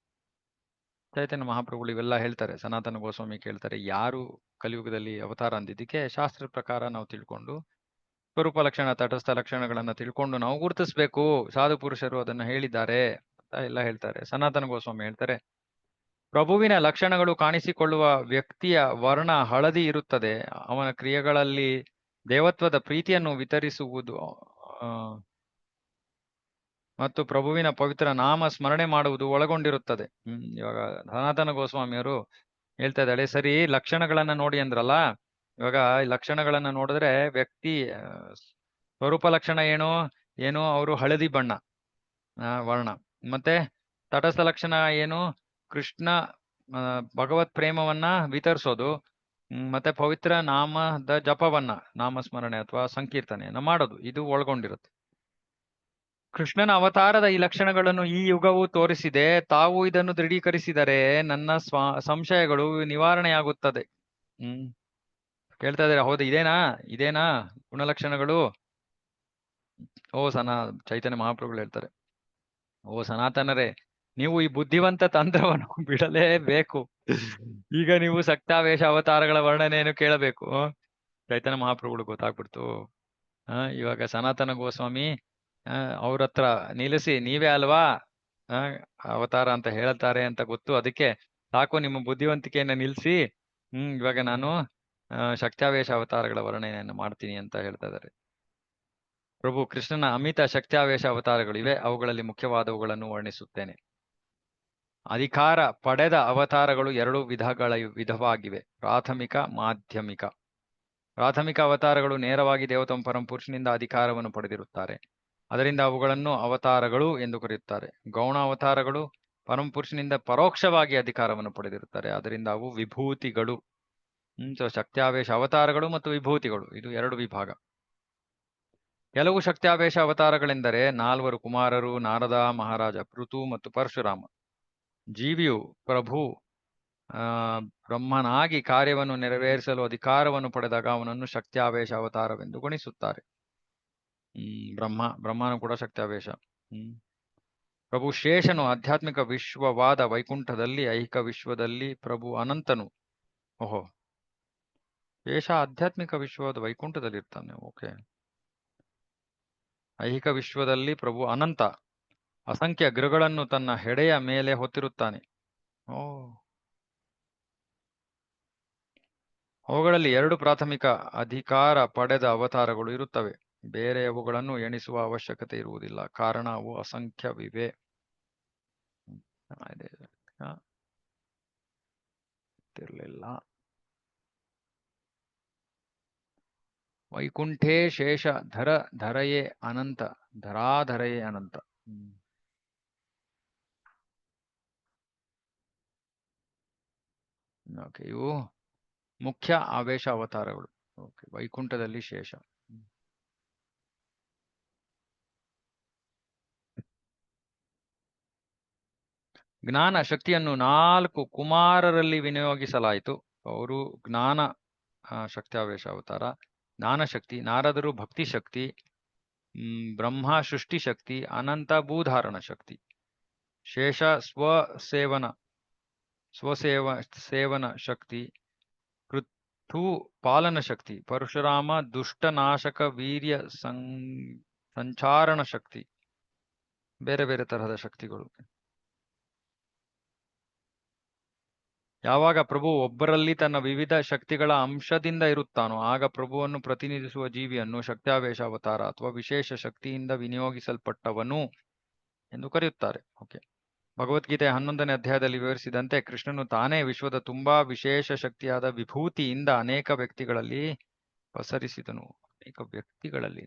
ಚೈತನ್ಯ ಮಹಾಪ್ರಭುಗಳು ಇವೆಲ್ಲ ಹೇಳ್ತಾರೆ. ಸನಾತನ ಗೋಸ್ವಾಮಿ ಕೇಳ್ತಾರೆ, ಯಾರು ಕಲಿಯುಗದಲ್ಲಿ ಅವತಾರ ಅಂದಿದ್ದಕ್ಕೆ ಶಾಸ್ತ್ರದ ಪ್ರಕಾರ ನಾವು ತಿಳ್ಕೊಂಡು ಸ್ವರೂಪ ಲಕ್ಷಣ ತಟಸ್ಥ ಲಕ್ಷಣಗಳನ್ನ ತಿಳ್ಕೊಂಡು ನಾವು ಗುರುತಿಸ್ಬೇಕು. ಸಾಧು ಪುರುಷರು ಅದನ್ನ ಹೇಳಿದ್ದಾರೆ ಅಂತ ಎಲ್ಲ ಹೇಳ್ತಾರೆ. ಸನಾತನ ಗೋಸ್ವಾಮಿ ಹೇಳ್ತಾರೆ, ಪ್ರಭುವಿನ ಲಕ್ಷಣಗಳು ಕಾಣಿಸಿಕೊಳ್ಳುವ ವ್ಯಕ್ತಿಯ ವರ್ಣ ಹಳದಿ ಇರುತ್ತದೆ. ಅವನ ಕ್ರಿಯೆಗಳಲ್ಲಿ ದೇವತ್ವದ ಪ್ರೀತಿಯನ್ನು ವಿತರಿಸುವುದು ಮತ್ತು ಪ್ರಭುವಿನ ಪವಿತ್ರ ನಾಮ ಸ್ಮರಣೆ ಮಾಡುವುದು ಒಳಗೊಂಡಿರುತ್ತದೆ. ಇವಾಗ ಸನಾತನ ಗೋಸ್ವಾಮಿಯವರು ಹೇಳ್ತಾ ಇದ್ದಾಳೆ, ಸರಿ ಲಕ್ಷಣಗಳನ್ನ ನೋಡಿ ಅಂದ್ರಲ್ಲ, ಇವಾಗ ಲಕ್ಷಣಗಳನ್ನ ನೋಡಿದ್ರೆ ವ್ಯಕ್ತಿ ಸ್ವರೂಪ ಲಕ್ಷಣ ಏನು ಏನು ಅವರು ಹಳದಿ ಬಣ್ಣ ವರ್ಣ, ಮತ್ತೆ ತಟಸ್ಥ ಲಕ್ಷಣ ಏನು ಕೃಷ್ಣ ಭಗವತ್ ಪ್ರೇಮವನ್ನ ವಿತರಿಸೋದು, ಮತ್ತೆ ಪವಿತ್ರ ನಾಮದ ಜಪವನ್ನ ನಾಮಸ್ಮರಣೆ ಅಥವಾ ಸಂಕೀರ್ತನೆಯನ್ನ ಮಾಡೋದು, ಇದು ಒಳಗೊಂಡಿರುತ್ತೆ. ಕೃಷ್ಣನ ಅವತಾರದ ಈ ಲಕ್ಷಣಗಳನ್ನು ಈ ಯುಗವು ತೋರಿಸಿದೆ. ತಾವು ಇದನ್ನು ದೃಢೀಕರಿಸಿದರೆ ನನ್ನ ಸಂಶಯಗಳು ನಿವಾರಣೆಯಾಗುತ್ತದೆ. ಕೇಳ್ತಾ ಇದ್ದಾರೆ, ಹೌದು ಇದೇನಾ ಗುಣಲಕ್ಷಣಗಳು? ಓ ಚೈತನ್ಯ ಮಹಾಪ್ರಭುಗಳು ಹೇಳ್ತಾರೆ, ಓ ಸನಾತನರೇ, ನೀವು ಈ ಬುದ್ಧಿವಂತ ತಂತ್ರವನ್ನು ಬಿಡಲೇಬೇಕು. ಈಗ ನೀವು ಸಕ್ತಾವೇಶ ಅವತಾರಗಳ ವರ್ಣನೆಯನ್ನು ಕೇಳಬೇಕು. ಚೈತನ್ಯ ಮಹಾಪ್ರಭುಗಳು ಗೊತ್ತಾಗ್ಬಿಡ್ತು. ಇವಾಗ ಸನಾತನ ಗೋಸ್ವಾಮಿ ಅವ್ರ ಹತ್ರ ನಿಲ್ಲಿಸಿ, ನೀವೇ ಅಲ್ವಾ ಅವತಾರ ಅಂತ ಹೇಳ್ತಾರೆ ಅಂತ ಗೊತ್ತು, ಅದಕ್ಕೆ ಸಾಕು ನಿಮ್ಮ ಬುದ್ಧಿವಂತಿಕೆಯನ್ನ ನಿಲ್ಲಿಸಿ, ಇವಾಗ ನಾನು ಶಕ್ತ್ಯಾವೇಶ ಅವತಾರಗಳ ವರ್ಣನೆಯನ್ನು ಮಾಡ್ತೀನಿ ಅಂತ ಹೇಳ್ತಾ ಇದ್ದಾರೆ. ಪ್ರಭು ಕೃಷ್ಣನ ಅಮಿತ ಶಕ್ತ್ಯಾವೇಶ ಅವತಾರಗಳಿವೆ, ಅವುಗಳಲ್ಲಿ ಮುಖ್ಯವಾದವುಗಳನ್ನು ವರ್ಣಿಸುತ್ತೇನೆ. ಅಧಿಕಾರ ಪಡೆದ ಅವತಾರಗಳು ಎರಡು ವಿಧವಾಗಿವೆ, ಪ್ರಾಥಮಿಕ ಮಾಧ್ಯಮಿಕ. ಪ್ರಾಥಮಿಕ ಅವತಾರಗಳು ನೇರವಾಗಿ ದೇವತಮ ಪರಮಪುರುಷನಿಂದ ಅಧಿಕಾರವನ್ನು ಪಡೆದಿರುತ್ತಾರೆ, ಅದರಿಂದ ಅವುಗಳನ್ನು ಅವತಾರಗಳು ಎಂದು ಕರೆಯುತ್ತಾರೆ. ಗೌಣ ಅವತಾರಗಳು ಪರಮಪುರುಷನಿಂದ ಪರೋಕ್ಷವಾಗಿ ಅಧಿಕಾರವನ್ನು ಪಡೆದಿರುತ್ತಾರೆ, ಅದರಿಂದ ಅವು ವಿಭೂತಿಗಳು. ಶಕ್ತ್ಯಾವೇಶ ಅವತಾರಗಳು ಮತ್ತು ವಿಭೂತಿಗಳು, ಇದು ಎರಡು ವಿಭಾಗ. ಕೆಲವು ಶಕ್ತ್ಯಾವೇಶ ಅವತಾರಗಳೆಂದರೆ 4 ಕುಮಾರರು, ನಾರದ, ಮಹಾರಾಜ ಪೃಥು ಮತ್ತು ಪರಶುರಾಮ. ಜೀವಿಯು ಪ್ರಭು ಬ್ರಹ್ಮನಾಗಿ ಕಾರ್ಯವನ್ನು ನೆರವೇರಿಸಲು ಅಧಿಕಾರವನ್ನು ಪಡೆದಾಗ ಅವನನ್ನು ಶಕ್ತ್ಯಾವೇಶ ಅವತಾರವೆಂದು ಗಣಿಸುತ್ತಾರೆ. ಬ್ರಹ್ಮನು ಕೂಡ ಶಕ್ತ್ಯಾವೇಶ. ಪ್ರಭು ಶೇಷನು ಆಧ್ಯಾತ್ಮಿಕ ವಿಶ್ವವಾದ ವೈಕುಂಠದಲ್ಲಿ, ಐಹಿಕ ವಿಶ್ವದಲ್ಲಿ ಪ್ರಭು ಅನಂತನು. ಓಹೋ, ಶೇಷ ಆಧ್ಯಾತ್ಮಿಕ ವಿಶ್ವವಾದ ವೈಕುಂಠದಲ್ಲಿ ಇರ್ತಾನೆ. ಓಕೆ. ಐಹಿಕ ವಿಶ್ವದಲ್ಲಿ ಪ್ರಭು ಅನಂತ, ಅಸಂಖ್ಯ ಗ್ರಹಗಳನ್ನು ತನ್ನ ಹೆಡೆಯ ಮೇಲೆ ಹೊತ್ತಿರುತ್ತಾನೆ. ಅವುಗಳಲ್ಲಿ 2 ಪ್ರಾಥಮಿಕ ಅಧಿಕಾರ ಪಡೆದ ಅವತಾರಗಳು ಇರುತ್ತವೆ. ಬೇರೆಯವುಗಳನ್ನು ಎಣಿಸುವ ಅವಶ್ಯಕತೆ ಇರುವುದಿಲ್ಲ, ಕಾರಣ ಅವು ಅಸಂಖ್ಯವಿವೆ. ಇರಲಿಲ್ಲ. ವೈಕುಂಠೇ ಶೇಷ ಧರಯೇ ಅನಂತ, ಧರಾಧರಯೇ ಅನಂತ. ಓಕೆ, ಇವು ಮುಖ್ಯ ಆವೇಶ ಅವತಾರಗಳು. ಓಕೆ, ವೈಕುಂಠದಲ್ಲಿ ಶೇಷ. ಜ್ಞಾನ ಶಕ್ತಿಯನ್ನು 4 ಕುಮಾರರಲ್ಲಿ ವಿನಿಯೋಗಿಸಲಾಯಿತು. ಅವರು ಜ್ಞಾನ ಶಕ್ತ್ಯಾವೇಶ ಅವತಾರ, ಜ್ಞಾನಶಕ್ತಿ, ನಾರದರು ಭಕ್ತಿ ಶಕ್ತಿ, ಬ್ರಹ್ಮ ಸೃಷ್ಟಿ ಶಕ್ತಿ, ಅನಂತ ಭೂಧಾರಣ ಶಕ್ತಿ, ಶೇಷ ಸೇವನ ಶಕ್ತಿ, ಪೃಥು ಪಾಲನ ಶಕ್ತಿ, ಪರಶುರಾಮ ದುಷ್ಟನಾಶಕ ವೀರ್ಯ ಸಂಚಾರಣ ಶಕ್ತಿ. ಬೇರೆ ಬೇರೆ ತರಹದ ಶಕ್ತಿಗಳು. ಯಾವಾಗ ಪ್ರಭು ಒಬ್ಬರಲ್ಲಿ ತನ್ನ ವಿವಿಧ ಶಕ್ತಿಗಳ ಅಂಶದಿಂದ ಇರುತ್ತಾನೋ ಆಗ ಪ್ರಭುವನ್ನು ಪ್ರತಿನಿಧಿಸುವ ಜೀವಿಯನ್ನು ಶಕ್ತ್ಯಾವೇಶ ಅವತಾರ ಅಥವಾ ವಿಶೇಷ ಶಕ್ತಿಯಿಂದ ವಿನಿಯೋಗಿಸಲ್ಪಟ್ಟವನು ಎಂದು ಕರೆಯುತ್ತಾರೆ. ಓಕೆ. ಭಗವದ್ಗೀತೆ 11ನೇ ಅಧ್ಯಾಯದಲ್ಲಿ ವಿವರಿಸಿದಂತೆ ಕೃಷ್ಣನು ತಾನೇ ವಿಶ್ವದ ತುಂಬಾ ವಿಶೇಷ ಶಕ್ತಿಯಾದ ವಿಭೂತಿಯಿಂದ ಅನೇಕ ವ್ಯಕ್ತಿಗಳಲ್ಲಿ ಪಸರಿಸಿದನು. ಅನೇಕ ವ್ಯಕ್ತಿಗಳಲ್ಲಿ.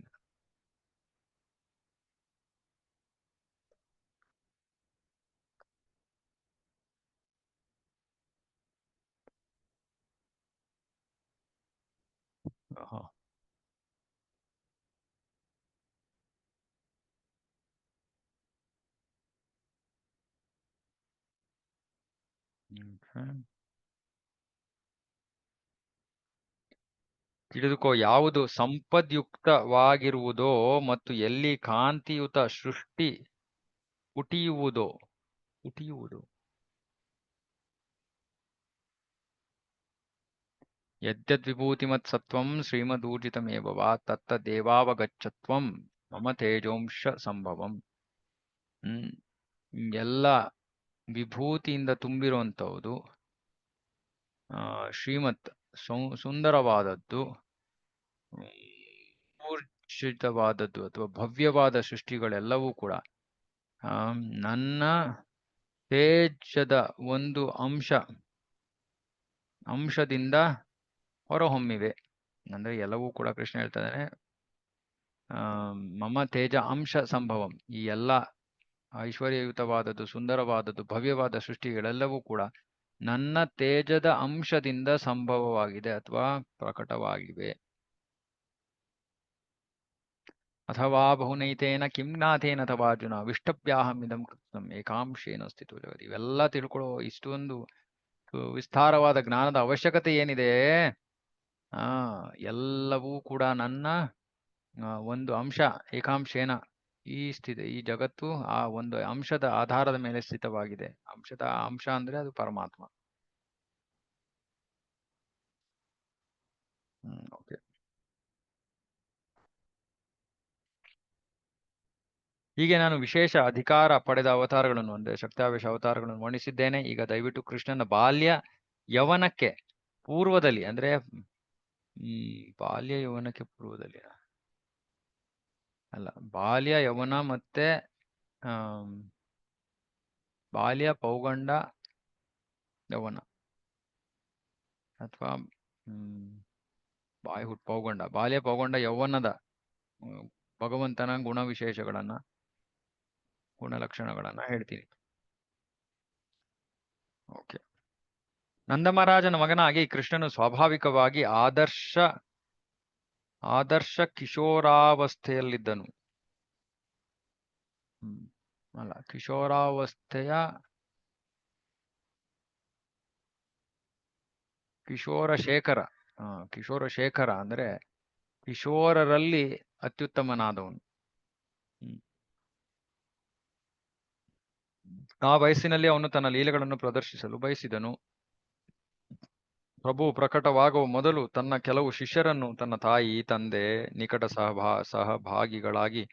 ತಿಳಿದುಕೋ, ಯಾವುದು ಸಂಪದ್ಯುಕ್ತವಾಗಿರುವುದೋ ಮತ್ತು ಎಲ್ಲಿ ಕಾಂತಿಯುತ ಸೃಷ್ಟಿ ಹುಟ್ಟಿಯುವುದು ಯದ್ಯದ್ವಿಭೂತಿಮತ್ ಸತ್ವಂ ಶ್ರೀಮದೂರ್ಜಿತಮೇವ ವಾ ತತ್ತದೇವಾವಗಚ್ಚತ್ವಂ ಮಮ ತೇಜೋಂಶ ಸಂಭವಂ. ಎಲ್ಲ ವಿಭೂತಿಯಿಂದ ತುಂಬಿರುವಂಥದ್ದು, ಶ್ರೀಮತ್ ಸುಂದರವಾದದ್ದು, ಊರ್ಜಿತವಾದದ್ದು ಅಥವಾ ಭವ್ಯವಾದ ಸೃಷ್ಟಿಗಳೆಲ್ಲವೂ ಕೂಡ ನನ್ನ ತೇಜದ ಒಂದು ಅಂಶದಿಂದ ಹೊರಹೊಮ್ಮಿವೆ. ಅಂದ್ರೆ ಎಲ್ಲವೂ ಕೂಡ ಕೃಷ್ಣ ಹೇಳ್ತಾ ಇದ್ದಾನೆ, ಮಮ ತೇಜ ಅಂಶ ಸಂಭವಂ. ಈ ಎಲ್ಲ ಐಶ್ವರ್ಯಯುತವಾದದ್ದು, ಸುಂದರವಾದದ್ದು, ಭವ್ಯವಾದ ಸೃಷ್ಟಿಗಳೆಲ್ಲವೂ ಕೂಡ ನನ್ನ ತೇಜದ ಅಂಶದಿಂದ ಸಂಭವವಾಗಿದೆ ಅಥವಾ ಪ್ರಕಟವಾಗಿವೆ. ಅಥವಾ ಬಹುನೈತೇನ ಕಿಂನಾಥೇನ ಅಥವಾ ಅರ್ಜುನ ವಿಷ್ಟವ್ಯಾಹಮಿದಂ ಕೃತ್ಸ್ನಂ ಏಕಾಂಶೇನ ಸ್ಥಿತೋ ಜಗತಿ. ಇವೆಲ್ಲ ತಿಳ್ಕೊಳ್ಳೋ ಇಷ್ಟೊಂದು ವಿಸ್ತಾರವಾದ ಜ್ಞಾನದ ಅವಶ್ಯಕತೆ ಏನಿದೆ? ಎಲ್ಲವೂ ಕೂಡ ನನ್ನ ಒಂದು ಅಂಶ, ಏಕಾಂಶೇನ. ಈ ಜಗತ್ತು ಆ ಒಂದು ಅಂಶದ ಆಧಾರದ ಮೇಲೆ ಸ್ಥಿತವಾಗಿದೆ. ಅಂಶ ಅಂದ್ರೆ ಅದು ಪರಮಾತ್ಮ. ಓಕೆ. ಹೀಗೆ ನಾನು ವಿಶೇಷ ಅಧಿಕಾರ ಪಡೆದ ಅವತಾರಗಳನ್ನು, ಅಂದ್ರೆ ಶಕ್ತಾವೇಶ ಅವತಾರಗಳನ್ನು ವರ್ಣಿಸಿದ್ದೇನೆ. ಈಗ ದಯವಿಟ್ಟು ಕೃಷ್ಣನ ಬಾಲ್ಯ ಯವನಕ್ಕೆ ಪೂರ್ವದಲ್ಲಿ, ಅಂದ್ರೆ ಬಾಲ್ಯ ಯೌವನಕ್ಕೆ ಪೂರ್ವದಲ್ಲಿ ಅಲ್ಲ, ಬಾಲ್ಯ ಯೌವನ ಮತ್ತೆ ಬಾಲ್ಯ ಪೌಗಂಡ ಯೌವನ ಅಥವಾ ಪೌಗಂಡ, ಬಾಲ್ಯ ಪೌಗಂಡ ಯೌವನದ ಭಗವಂತನ ಗುಣಲಕ್ಷಣಗಳನ್ನ ಹೇಳ್ತೀನಿ. ಓಕೆ. ನಂದಮಹಾರಾಜನ ಮಗನಾಗಿ ಕೃಷ್ಣನು ಸ್ವಾಭಾವಿಕವಾಗಿ ಆದರ್ಶ ಕಿಶೋರಾವಸ್ಥೆಯಲ್ಲಿದ್ದನು. ಅಲ್ಲ, ಕಿಶೋರಾವಸ್ಥೆಯ ಕಿಶೋರಶೇಖರ ಅಂದ್ರೆ ಕಿಶೋರರಲ್ಲಿ ಅತ್ಯುತ್ತಮನಾದವನು. ಆ ವಯಸ್ಸಿನಲ್ಲಿ ಅವನು ತನ್ನ ಲೀಲೆಗಳನ್ನು ಪ್ರದರ್ಶಿಸಲು ಬಯಸಿದನು. ಪ್ರಭು ಪ್ರಕಟವಾಗುವ ಮೊದಲು ತನ್ನ ಕೆಲವು ಶಿಷ್ಯರನ್ನು ತನ್ನ ತಾಯಿ, ತಂದೆ, ನಿಕಟ ಸಹಭಾಗಿಗಳಾಗಿ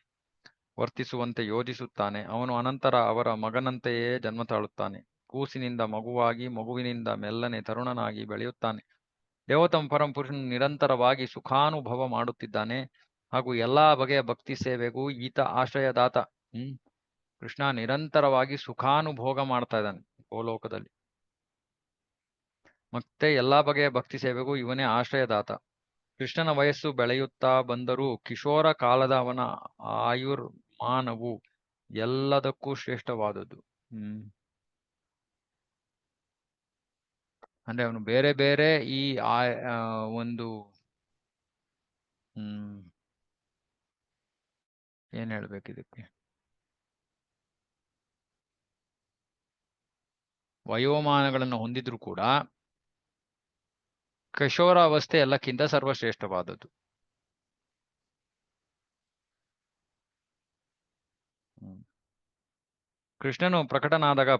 ವರ್ತಿಸುವಂತೆ ಯೋಜಿಸುತ್ತಾನೆ. ಅವನು ಅನಂತರ ಅವರ ಮಗನಂತೆಯೇ ಜನ್ಮ ತಾಳುತ್ತಾನೆ. ಕೂಸಿನಿಂದ ಮಗುವಾಗಿ, ಮಗುವಿನಿಂದ ಮೆಲ್ಲನೆ ತರುಣನಾಗಿ ಬೆಳೆಯುತ್ತಾನೆ. ದೇವೋತ್ತಮ ಪರಮಪುರುಷನು ನಿರಂತರವಾಗಿ ಸುಖಾನುಭವ ಮಾಡುತ್ತಿದ್ದಾನೆ ಹಾಗೂ ಎಲ್ಲಾ ಬಗೆಯ ಭಕ್ತಿ ಸೇವೆಗೂ ಈತ ಆಶ್ರಯದಾತ. ಕೃಷ್ಣ ನಿರಂತರವಾಗಿ ಸುಖಾನುಭೋಗ ಮಾಡ್ತಾ ಇದ್ದಾನೆ ಗೋಲೋಕದಲ್ಲಿ. ಮತ್ತೆ ಎಲ್ಲಾ ಬಗೆಯ ಭಕ್ತಿ ಸೇವೆಗೂ ಇವನೇ ಆಶ್ರಯದಾತ. ಕೃಷ್ಣನ ವಯಸ್ಸು ಬೆಳೆಯುತ್ತಾ ಬಂದರೂ ಕಿಶೋರ ಕಾಲದ ಅವನ ಆಯುರ್ಮಾನವು ಎಲ್ಲದಕ್ಕೂ ಶ್ರೇಷ್ಠವಾದದ್ದು. ಅಂದ್ರೆ ಅವನು ಬೇರೆ ಬೇರೆ ಈ ಒಂದು ಏನ್ ಹೇಳ್ಬೇಕಿದಕ್ಕೆ, ವಯೋಮಾನಗಳನ್ನು ಹೊಂದಿದ್ರು ಕೂಡ ಕಿಶೋರಾವಸ್ಥೆ ಎಲ್ಲಕ್ಕಿಂತ ಸರ್ವಶ್ರೇಷ್ಠವಾದದ್ದು. ಕೃಷ್ಣನು ಪ್ರಕಟನಾದಾಗ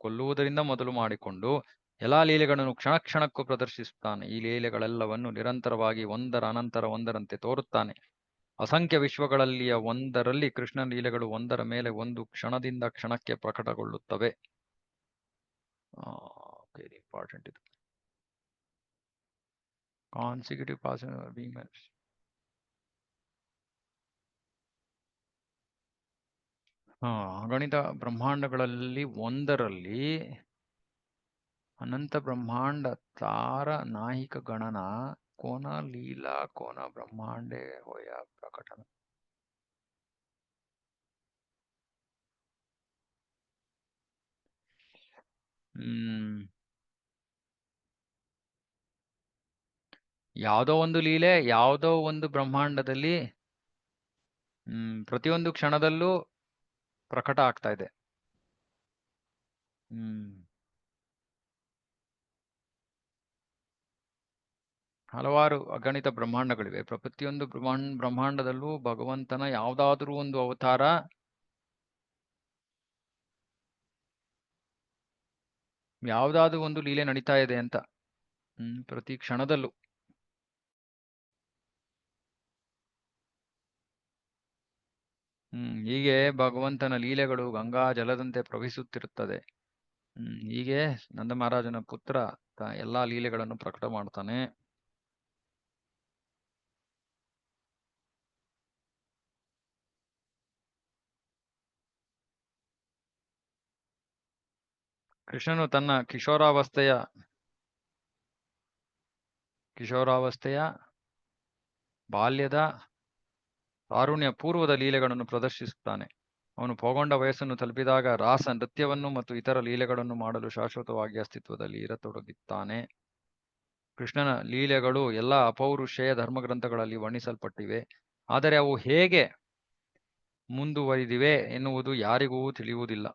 ಕೊಲ್ಲುವುದರಿಂದ ಮೊದಲು ಮಾಡಿಕೊಂಡು ಎಲ್ಲಾ ಲೀಲೆಗಳನ್ನು ಕ್ಷಣ ಕ್ಷಣಕ್ಕೂ ಪ್ರದರ್ಶಿಸುತ್ತಾನೆ. ಈ ಲೀಲೆಗಳೆಲ್ಲವನ್ನು ನಿರಂತರವಾಗಿ ಒಂದರ ಅನಂತರ ಒಂದರಂತೆ ತೋರುತ್ತಾನೆ. ಅಸಂಖ್ಯ ವಿಶ್ವಗಳಲ್ಲಿಯ ಒಂದರಲ್ಲಿ ಕೃಷ್ಣ ಲೀಲೆಗಳು ಒಂದರ ಮೇಲೆ ಒಂದು ಕ್ಷಣದಿಂದ ಕ್ಷಣಕ್ಕೆ ಪ್ರಕಟಗೊಳ್ಳುತ್ತವೆ. ಇಂಪಾರ್ಟೆಂಟ್ ಇದು. ಕಾನ್ಸಿಕ್ಯೂಟಿವ್ ಅಗಣಿತ ಬ್ರಹ್ಮಾಂಡಗಳಲ್ಲಿ ಒಂದರಲ್ಲಿ ಅನಂತ ಬ್ರಹ್ಮಾಂಡ ತಾರ ನಾಹಿಕ ಗಣನ ಕೋನ ಲೀಲಾ ಕೋನ ಬ್ರಹ್ಮಾಂಡೇ ಹೋಯ ಪ್ರಕಟನ. ಯಾವುದೋ ಒಂದು ಲೀಲೆ ಯಾವುದೋ ಒಂದು ಬ್ರಹ್ಮಾಂಡದಲ್ಲಿ ಪ್ರತಿಯೊಂದು ಕ್ಷಣದಲ್ಲೂ ಪ್ರಕಟ ಆಗ್ತಾ ಇದೆ. ಹಲವಾರು ಅಗಣಿತ ಬ್ರಹ್ಮಾಂಡಗಳಿವೆ. ಪ್ರತಿಯೊಂದು ಬ್ರಹ್ಮಾಂಡದಲ್ಲೂ ಭಗವಂತನ ಯಾವುದಾದ್ರೂ ಒಂದು ಅವತಾರ ಯಾವ್ದಾದ್ರು ಒಂದು ಲೀಲೆ ನಡೀತಾ ಇದೆ ಅಂತ. ಪ್ರತಿ ಕ್ಷಣದಲ್ಲೂ. ಹೀಗೆ ಭಗವಂತನ ಲೀಲೆಗಳು ಗಂಗಾ ಜಲದಂತೆ ಪ್ರವಹಿಸುತ್ತಿರುತ್ತದೆ. ಹೀಗೆ ನಂದ ಮಹಾರಾಜನ ಪುತ್ರ ಎಲ್ಲಾ ಲೀಲೆಗಳನ್ನು ಪ್ರಕಟ ಮಾಡ್ತಾನೆ. ಕೃಷ್ಣನು ತನ್ನ ಕಿಶೋರಾವಸ್ಥೆಯ ಬಾಲ್ಯದ ತಾರುಣ್ಯ ಪೂರ್ವದ ಲೀಲೆಗಳನ್ನು ಪ್ರದರ್ಶಿಸುತ್ತಾನೆ. ಅವನು ಪೋಗೊಂಡ ವಯಸ್ಸನ್ನು ತಲುಪಿದಾಗ ರಾಸ ನೃತ್ಯವನ್ನು ಮತ್ತು ಇತರ ಲೀಲೆಗಳನ್ನು ಮಾಡಲು ಶಾಶ್ವತವಾಗಿ ಅಸ್ತಿತ್ವದಲ್ಲಿ ಇರತೊಡಗುತ್ತಾನೆ. ಕೃಷ್ಣನ ಲೀಲೆಗಳು ಎಲ್ಲ ಅಪೌರುಷೇಯ ಧರ್ಮಗ್ರಂಥಗಳಲ್ಲಿ ವರ್ಣಿಸಲ್ಪಟ್ಟಿವೆ. ಆದರೆ ಅವು ಹೇಗೆ ಮುಂದುವರಿದಿವೆ ಎನ್ನುವುದು ಯಾರಿಗೂ ತಿಳಿಯುವುದಿಲ್ಲ.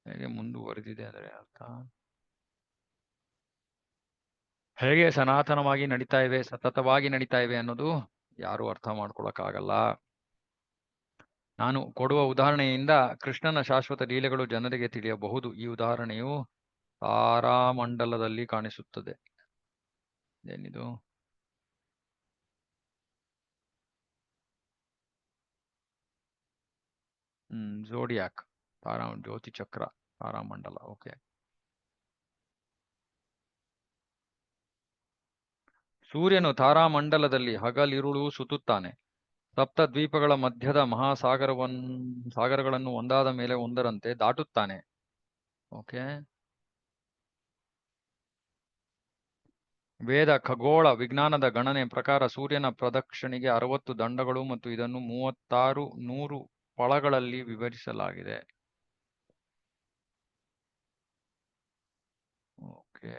ಹೇಗೆ ಮುಂದುವರೆದಿದೆ ಅಂದರೆ ಅರ್ಥ ಹೇಗೆ ಸನಾತನವಾಗಿ ನಡೀತಾ ಇವೆ, ಸತತವಾಗಿ ನಡೀತಾ ಇವೆ ಅನ್ನೋದು ಯಾರು ಅರ್ಥ ಮಾಡ್ಕೊಳಕ್ಕಾಗಲ್ಲ. ನಾನು ಕೊಡುವ ಉದಾಹರಣೆಯಿಂದ ಕೃಷ್ಣನ ಶಾಶ್ವತ ಲೀಲೆಗಳು ಜನರಿಗೆ ತಿಳಿಯಬಹುದು. ಈ ಉದಾಹರಣೆಯು ತಾರಾಮಂಡಲದಲ್ಲಿ ಕಾಣಿಸುತ್ತದೆ. ಏನಿದು? ಝೋಡಿಯಾಕ್, ಜ್ಯೋತಿ ಚಕ್ರ, ತಾರಾಮಂಡಲ. ಓಕೆ. ಸೂರ್ಯನು ತಾರಾಮಂಡಲದಲ್ಲಿ ಹಗಲಿರುಳು ಸುತ್ತುತ್ತಾನೆ. ಸಪ್ತ ದ್ವೀಪಗಳ ಮಧ್ಯದ ಸಾಗರಗಳನ್ನು ಒಂದಾದ ಮೇಲೆ ಒಂದರಂತೆ ದಾಟುತ್ತಾನೆ. ಓಕೆ. ವೇದ ಖಗೋಳ ವಿಜ್ಞಾನದ ಗಣನೆ ಪ್ರಕಾರ ಸೂರ್ಯನ ಪ್ರದಕ್ಷಿಣೆಗೆ 60 ದಂಡಗಳು ಮತ್ತು ಇದನ್ನು 3600 ಪಳಗಳಲ್ಲಿ ವಿವರಿಸಲಾಗಿದೆ. ಓಕೆ.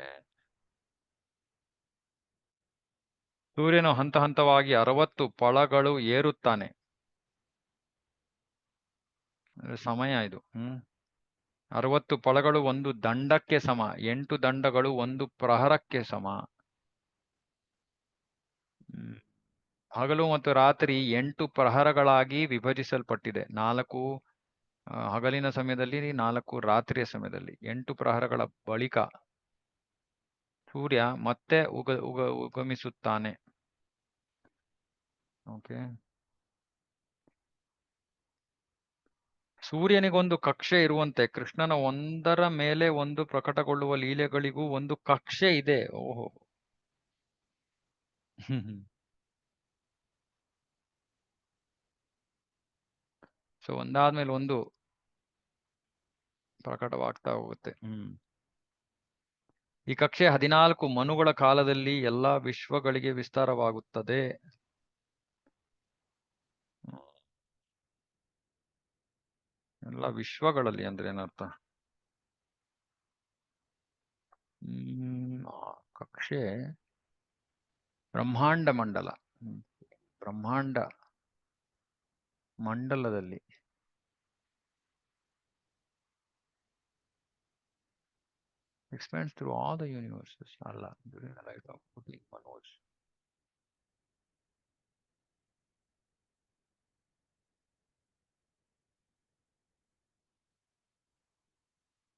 ಸೂರ್ಯನು ಹಂತ ಹಂತವಾಗಿ 60 ಪಳಗಳು ಏರುತ್ತಾನೆ. ಸಮಯ ಇದು. 60 ಪಳಗಳು ಒಂದು ದಂಡಕ್ಕೆ ಸಮ. 8 ದಂಡಗಳು ಒಂದು ಪ್ರಹರಕ್ಕೆ ಸಮ. ಹಗಲು ಮತ್ತು ರಾತ್ರಿ 8 ಪ್ರಹರಗಳಾಗಿ ವಿಭಜಿಸಲ್ಪಟ್ಟಿದೆ. 4 ಹಗಲಿನ ಸಮಯದಲ್ಲಿ, 4 ರಾತ್ರಿಯ ಸಮಯದಲ್ಲಿ. 8 ಪ್ರಹರಗಳ ಬಳಿಕ ಸೂರ್ಯ ಮತ್ತೆ ಉಗಮಿಸುತ್ತಾನೆ. ಓಕೆ. ಸೂರ್ಯನಿಗೊಂದು ಕಕ್ಷೆ ಇರುವಂತೆ ಕೃಷ್ಣನ ಒಂದರ ಮೇಲೆ ಒಂದು ಪ್ರಕಟಗೊಳ್ಳುವ ಲೀಲೆಗಳಿಗೂ ಒಂದು ಕಕ್ಷೆ ಇದೆ. ಓಹೋ. ಸೊ ಒಂದಾದ್ಮೇಲೆ ಒಂದು ಪ್ರಕಟವಾಗ್ತಾ ಹೋಗುತ್ತೆ. ಈ ಕಕ್ಷೆ 14 ಮನುಗಳ ಕಾಲದಲ್ಲಿ ಎಲ್ಲಾ ವಿಶ್ವಗಳಿಗೆ ವಿಸ್ತಾರವಾಗುತ್ತದೆ. ಎಲ್ಲ ವಿಶ್ವಗಳಲ್ಲಿ ಅಂದ್ರೆ ಏನರ್ಥ? ಕಕ್ಷೆ ಬ್ರಹ್ಮಾಂಡ ಮಂಡಲ. ಬ್ರಹ್ಮಾಂಡ ಮಂಡಲದಲ್ಲಿ expands through all the universes. ಅಲ್ಲ, during the life of Manoj.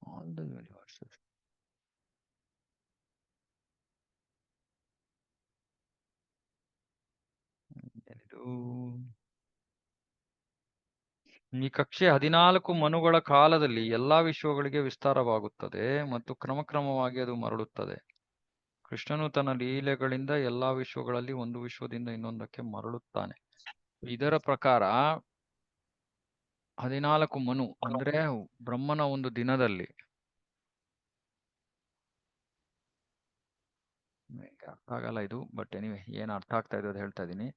All the universes. ಈ ಕಕ್ಷೆ 14 ಮನುಗಳ ಕಾಲದಲ್ಲಿ ಎಲ್ಲಾ ವಿಶ್ವಗಳಿಗೆ ವಿಸ್ತಾರವಾಗುತ್ತದೆ ಮತ್ತು ಕ್ರಮಕ್ರಮವಾಗಿ ಅದು ಮರಳುತ್ತದೆ. ಕೃಷ್ಣನು ತನ್ನ ಲೀಲೆಗಳಿಂದ ಎಲ್ಲಾ ವಿಶ್ವಗಳಲ್ಲಿ ಒಂದು ವಿಶ್ವದಿಂದ ಇನ್ನೊಂದಕ್ಕೆ ಮರಳುತ್ತಾನೆ. ಇದರ ಪ್ರಕಾರ 14 ಮನು ಅಂದ್ರೆ ಬ್ರಹ್ಮನ ಒಂದು ದಿನದಲ್ಲಿ ಅರ್ಥ ಆಗಲ್ಲ ಇದು, ಬಟ್ ಎನಿವೆ ಏನ್ ಅರ್ಥ ಆಗ್ತಾ ಇದೆ ಅದು ಹೇಳ್ತಾ ಇದ್ದೀನಿ.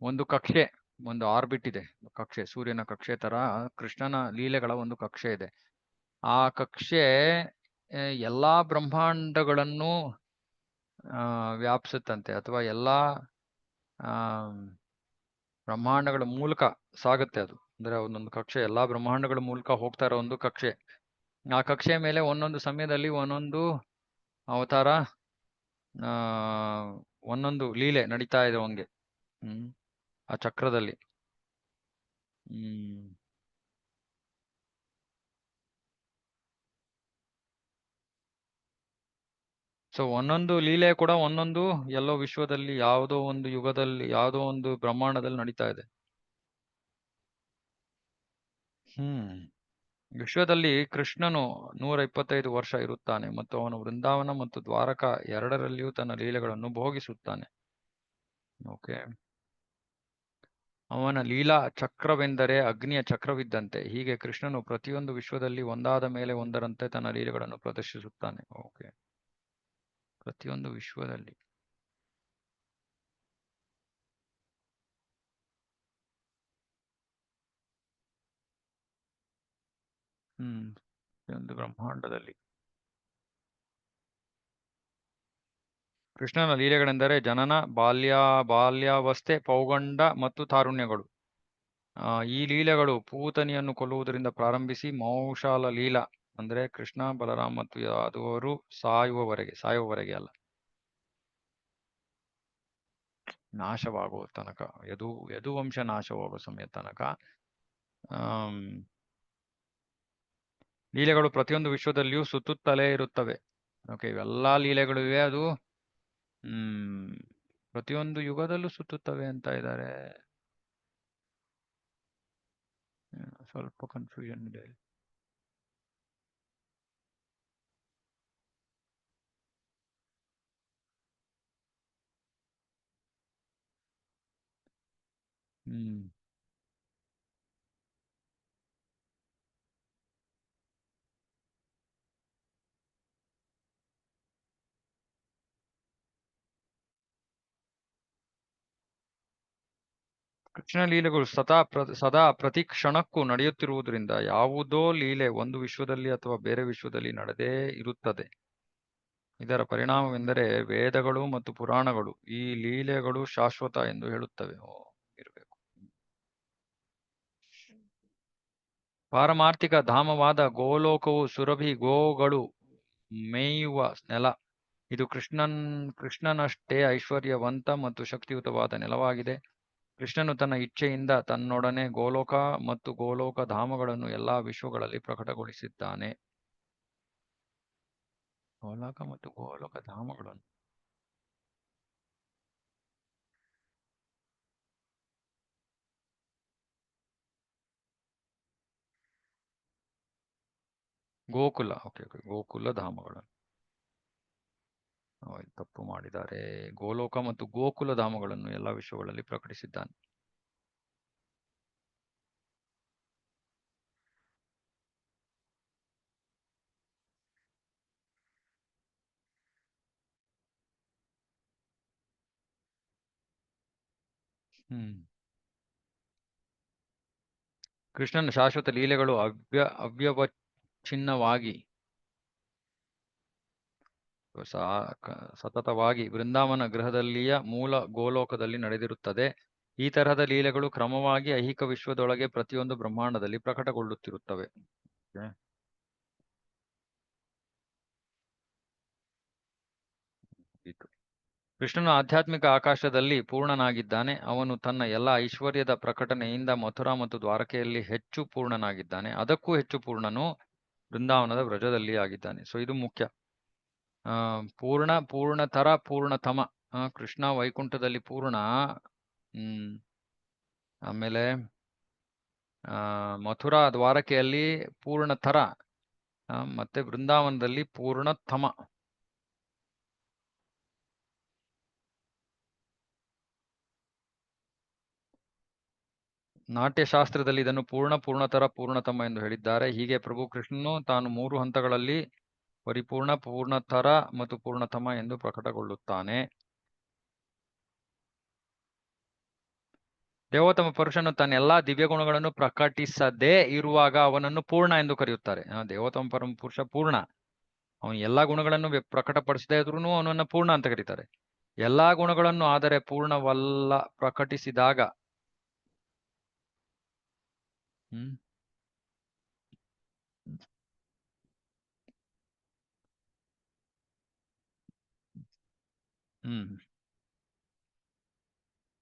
ಒಂದು ಕಕ್ಷೆ, ಒಂದು ಆರ್ಬಿಟ್ ಇದೆ, ಕಕ್ಷೆ, ಸೂರ್ಯನ ಕಕ್ಷೆ ತರ ಕೃಷ್ಣನ ಲೀಲೆಗಳ ಒಂದು ಕಕ್ಷೆ ಇದೆ. ಆ ಕಕ್ಷೆ ಎಲ್ಲಾ ಬ್ರಹ್ಮಾಂಡಗಳನ್ನು ವ್ಯಾಪಿಸುತ್ತಂತೆ, ಅಥವಾ ಎಲ್ಲಾ ಬ್ರಹ್ಮಾಂಡಗಳ ಮೂಲಕ ಸಾಗುತ್ತೆ ಅದು. ಅಂದ್ರೆ ಒಂದೊಂದು ಕಕ್ಷೆ ಎಲ್ಲಾ ಬ್ರಹ್ಮಾಂಡಗಳ ಮೂಲಕ ಹೋಗ್ತಾ ಇರೋ ಒಂದು ಕಕ್ಷೆ. ಆ ಕಕ್ಷೆಯ ಮೇಲೆ ಒಂದೊಂದು ಸಮಯದಲ್ಲಿ ಒಂದೊಂದು ಅವತಾರ, ಒಂದೊಂದು ಲೀಲೆ ನಡೀತಾ ಇರುವಂಗೆ ಆ ಚಕ್ರದಲ್ಲಿ. ಸೊ ಒಂದೊಂದು ಲೀಲೆ ಕೂಡ ಒಂದೊಂದು ಎಲ್ಲೋ ವಿಶ್ವದಲ್ಲಿ ಯಾವುದೋ ಒಂದು ಯುಗದಲ್ಲಿ ಯಾವುದೋ ಒಂದು ಬ್ರಹ್ಮಾಂಡದಲ್ಲಿ ನಡೀತಾ ಇದೆ. ವಿಶ್ವದಲ್ಲಿ ಕೃಷ್ಣನು 125 ವರ್ಷ ಇರುತ್ತಾನೆ ಮತ್ತು ಅವನು ವೃಂದಾವನ ಮತ್ತು ದ್ವಾರಕ ಎರಡರಲ್ಲಿಯೂ ತನ್ನ ಲೀಲೆಗಳನ್ನು ಭೋಗಿಸುತ್ತಾನೆ. ಓಕೆ. ಅವನ ಲೀಲಾ ಚಕ್ರವೆಂದರೆ ಅಗ್ನಿಯ ಚಕ್ರವಿದ್ದಂತೆ. ಹೀಗೆ ಕೃಷ್ಣನು ಪ್ರತಿಯೊಂದು ವಿಶ್ವದಲ್ಲಿ ಒಂದಾದ ಮೇಲೆ ಒಂದರಂತೆ ತನ್ನ ಲೀಲೆಗಳನ್ನು ಪ್ರದರ್ಶಿಸುತ್ತಾನೆ. ಓಕೆ. ಪ್ರತಿಯೊಂದು ವಿಶ್ವದಲ್ಲಿ. ಪ್ರತಿಯೊಂದು ಬ್ರಹ್ಮಾಂಡದಲ್ಲಿ ಕೃಷ್ಣನ ಲೀಲೆಗಳೆಂದರೆ ಜನನ, ಬಾಲ್ಯಾವಸ್ಥೆ, ಪೌಗಂಡ ಮತ್ತು ತಾರುಣ್ಯಗಳು. ಈ ಲೀಲೆಗಳು ಪೂತನಿಯನ್ನು ಕೊಲ್ಲುವುದರಿಂದ ಪ್ರಾರಂಭಿಸಿ ಮೌಷಾಲ ಲೀಲಾ ಅಂದ್ರೆ ಕೃಷ್ಣ, ಬಲರಾಮ್ ಮತ್ತು ಯಾದವರು ಸಾಯುವವರೆಗೆ ಅಲ್ಲ, ನಾಶವಾಗುವ ತನಕ, ಯದುವಂಶ ನಾಶವಾಗುವ ಸಮಯ ತನಕ ಲೀಲೆಗಳು ಪ್ರತಿಯೊಂದು ವಿಶ್ವದಲ್ಲಿಯೂ ಸುತ್ತುತ್ತಲೇ ಇರುತ್ತವೆ. ಓಕೆ, ಇವೆಲ್ಲಾ ಲೀಲೆಗಳು ಇವೆ. ಅದು ಪ್ರತಿಯೊಂದು ಯುಗದಲ್ಲೂ ಸುತ್ತುತ್ತವೆ ಅಂತ ಇದ್ದಾರೆ. ಸ್ವಲ್ಪ ಕನ್ಫ್ಯೂಷನ್ ಇದೆ. ಕೃಷ್ಣ ಲೀಲೆಗಳು ಸದಾ ಪ್ರತಿ ಕ್ಷಣಕ್ಕೂ ನಡೆಯುತ್ತಿರುವುದರಿಂದ ಯಾವುದೋ ಲೀಲೆ ಒಂದು ವಿಶ್ವದಲ್ಲಿ ಅಥವಾ ಬೇರೆ ವಿಶ್ವದಲ್ಲಿ ನಡೆದೇ ಇರುತ್ತದೆ. ಇದರ ಪರಿಣಾಮವೆಂದರೆ ವೇದಗಳು ಮತ್ತು ಪುರಾಣಗಳು ಈ ಲೀಲೆಗಳು ಶಾಶ್ವತ ಎಂದು ಹೇಳುತ್ತವೆ. ಇರಬೇಕು. ಪಾರಮಾರ್ಥಿಕ ಧಾಮವಾದ ಗೋಲೋಕವು ಸುರಭಿ ಗೋಗಳು ಮೇಯುವ ನೆಲ. ಇದು ಕೃಷ್ಣನಷ್ಟೇ ಐಶ್ವರ್ಯವಂತ ಮತ್ತು ಶಕ್ತಿಯುತವಾದ ನೆಲವಾಗಿದೆ. ಕೃಷ್ಣನು ತನ್ನ ಇಚ್ಛೆಯಿಂದ ತನ್ನೊಡನೆ ಗೋಲೋಕ ಮತ್ತು ಗೋಲೋಕ ಧಾಮಗಳನ್ನು ಎಲ್ಲಾ ವಿಶ್ವಗಳಲ್ಲಿ ಪ್ರಕಟಗೊಳಿಸಿದ್ದಾನೆ. ಗೋಲೋಕ ಮತ್ತು ಗೋಲೋಕ ಧಾಮಗಳನ್ನು ಗೋಕುಲ. ಓಕೆ, ಗೋಕುಲ ಧಾಮಗಳನ್ನು ತಪ್ಪು ಮಾಡಿದ್ದಾರೆ. ಗೋಲೋಕ ಮತ್ತು ಗೋಕುಲ ಧಾಮಗಳನ್ನು ಎಲ್ಲಾ ವಿಶ್ವಗಳಲ್ಲಿ ಪ್ರಕಟಿಸಿದ್ದಾನೆ. ಕೃಷ್ಣನ ಶಾಶ್ವತ ಲೀಲೆಗಳು ಅವ್ಯವಚ್ಛಿನ್ನವಾಗಿ ಸತತವಾಗಿ ವೃಂದಾವನ ಗೃಹದಲ್ಲಿಯ ಮೂಲ ಗೋಲೋಕದಲ್ಲಿ ನಡೆದಿರುತ್ತದೆ. ಈ ತರಹದ ಲೀಲೆಗಳು ಕ್ರಮವಾಗಿ ಐಹಿಕ ವಿಶ್ವದೊಳಗೆ ಪ್ರತಿಯೊಂದು ಬ್ರಹ್ಮಾಂಡದಲ್ಲಿ ಪ್ರಕಟಗೊಳ್ಳುತ್ತಿರುತ್ತವೆ. ಕೃಷ್ಣನು ಆಧ್ಯಾತ್ಮಿಕ ಆಕಾಶದಲ್ಲಿ ಪೂರ್ಣನಾಗಿದ್ದಾನೆ. ಅವನು ತನ್ನ ಎಲ್ಲ ಐಶ್ವರ್ಯದ ಪ್ರಕಟಣೆಯಿಂದ ಮಥುರಾ ಮತ್ತು ದ್ವಾರಕೆಯಲ್ಲಿ ಹೆಚ್ಚು ಪೂರ್ಣನಾಗಿದ್ದಾನೆ. ಅದಕ್ಕೂ ಹೆಚ್ಚು ಪೂರ್ಣನು ವೃಂದಾವನದ ವ್ರಜದಲ್ಲಿ ಆಗಿದ್ದಾನೆ. ಸೊ ಇದು ಮುಖ್ಯ. ಪೂರ್ಣತರ ಪೂರ್ಣತಮ. ಕೃಷ್ಣ ವೈಕುಂಠದಲ್ಲಿ ಪೂರ್ಣ. ಆಮೇಲೆ ಮಥುರಾ ದ್ವಾರಕೆಯಲ್ಲಿ ಪೂರ್ಣತರ, ಮತ್ತೆ ವೃಂದಾವನದಲ್ಲಿ ಪೂರ್ಣತಮ. ನಾಟ್ಯಶಾಸ್ತ್ರದಲ್ಲಿ ಇದನ್ನು ಪೂರ್ಣತರ ಪೂರ್ಣತಮ ಎಂದು ಹೇಳಿದ್ದಾರೆ. ಹೀಗೆ ಪ್ರಭು ಕೃಷ್ಣನು ತಾನು 3 ಹಂತಗಳಲ್ಲಿ ಪರಿಪೂರ್ಣ, ಪೂರ್ಣತರ ಮತ್ತು ಪೂರ್ಣತಮ ಎಂದು ಪ್ರಕಟಗೊಳ್ಳುತ್ತಾನೆ. ದೇವೋತ್ತಮ ಪುರುಷನು ತನ್ನ ಎಲ್ಲಾ ದಿವ್ಯ ಗುಣಗಳನ್ನು ಪ್ರಕಟಿಸದೇ ಇರುವಾಗ ಅವನನ್ನು ಪೂರ್ಣ ಎಂದು ಕರೆಯುತ್ತಾರೆ. ದೇವೋತ್ತಮ ಪುರುಷ ಪೂರ್ಣ, ಅವನು ಎಲ್ಲಾ ಗುಣಗಳನ್ನು ಪ್ರಕಟಪಡಿಸದೇ ಇದ್ರೂ ಅವನನ್ನ ಪೂರ್ಣ ಅಂತ ಕರೀತಾರೆ. ಎಲ್ಲಾ ಗುಣಗಳನ್ನು ಆದರೆ ಪೂರ್ಣವಲ್ಲ ಪ್ರಕಟಿಸಿದಾಗ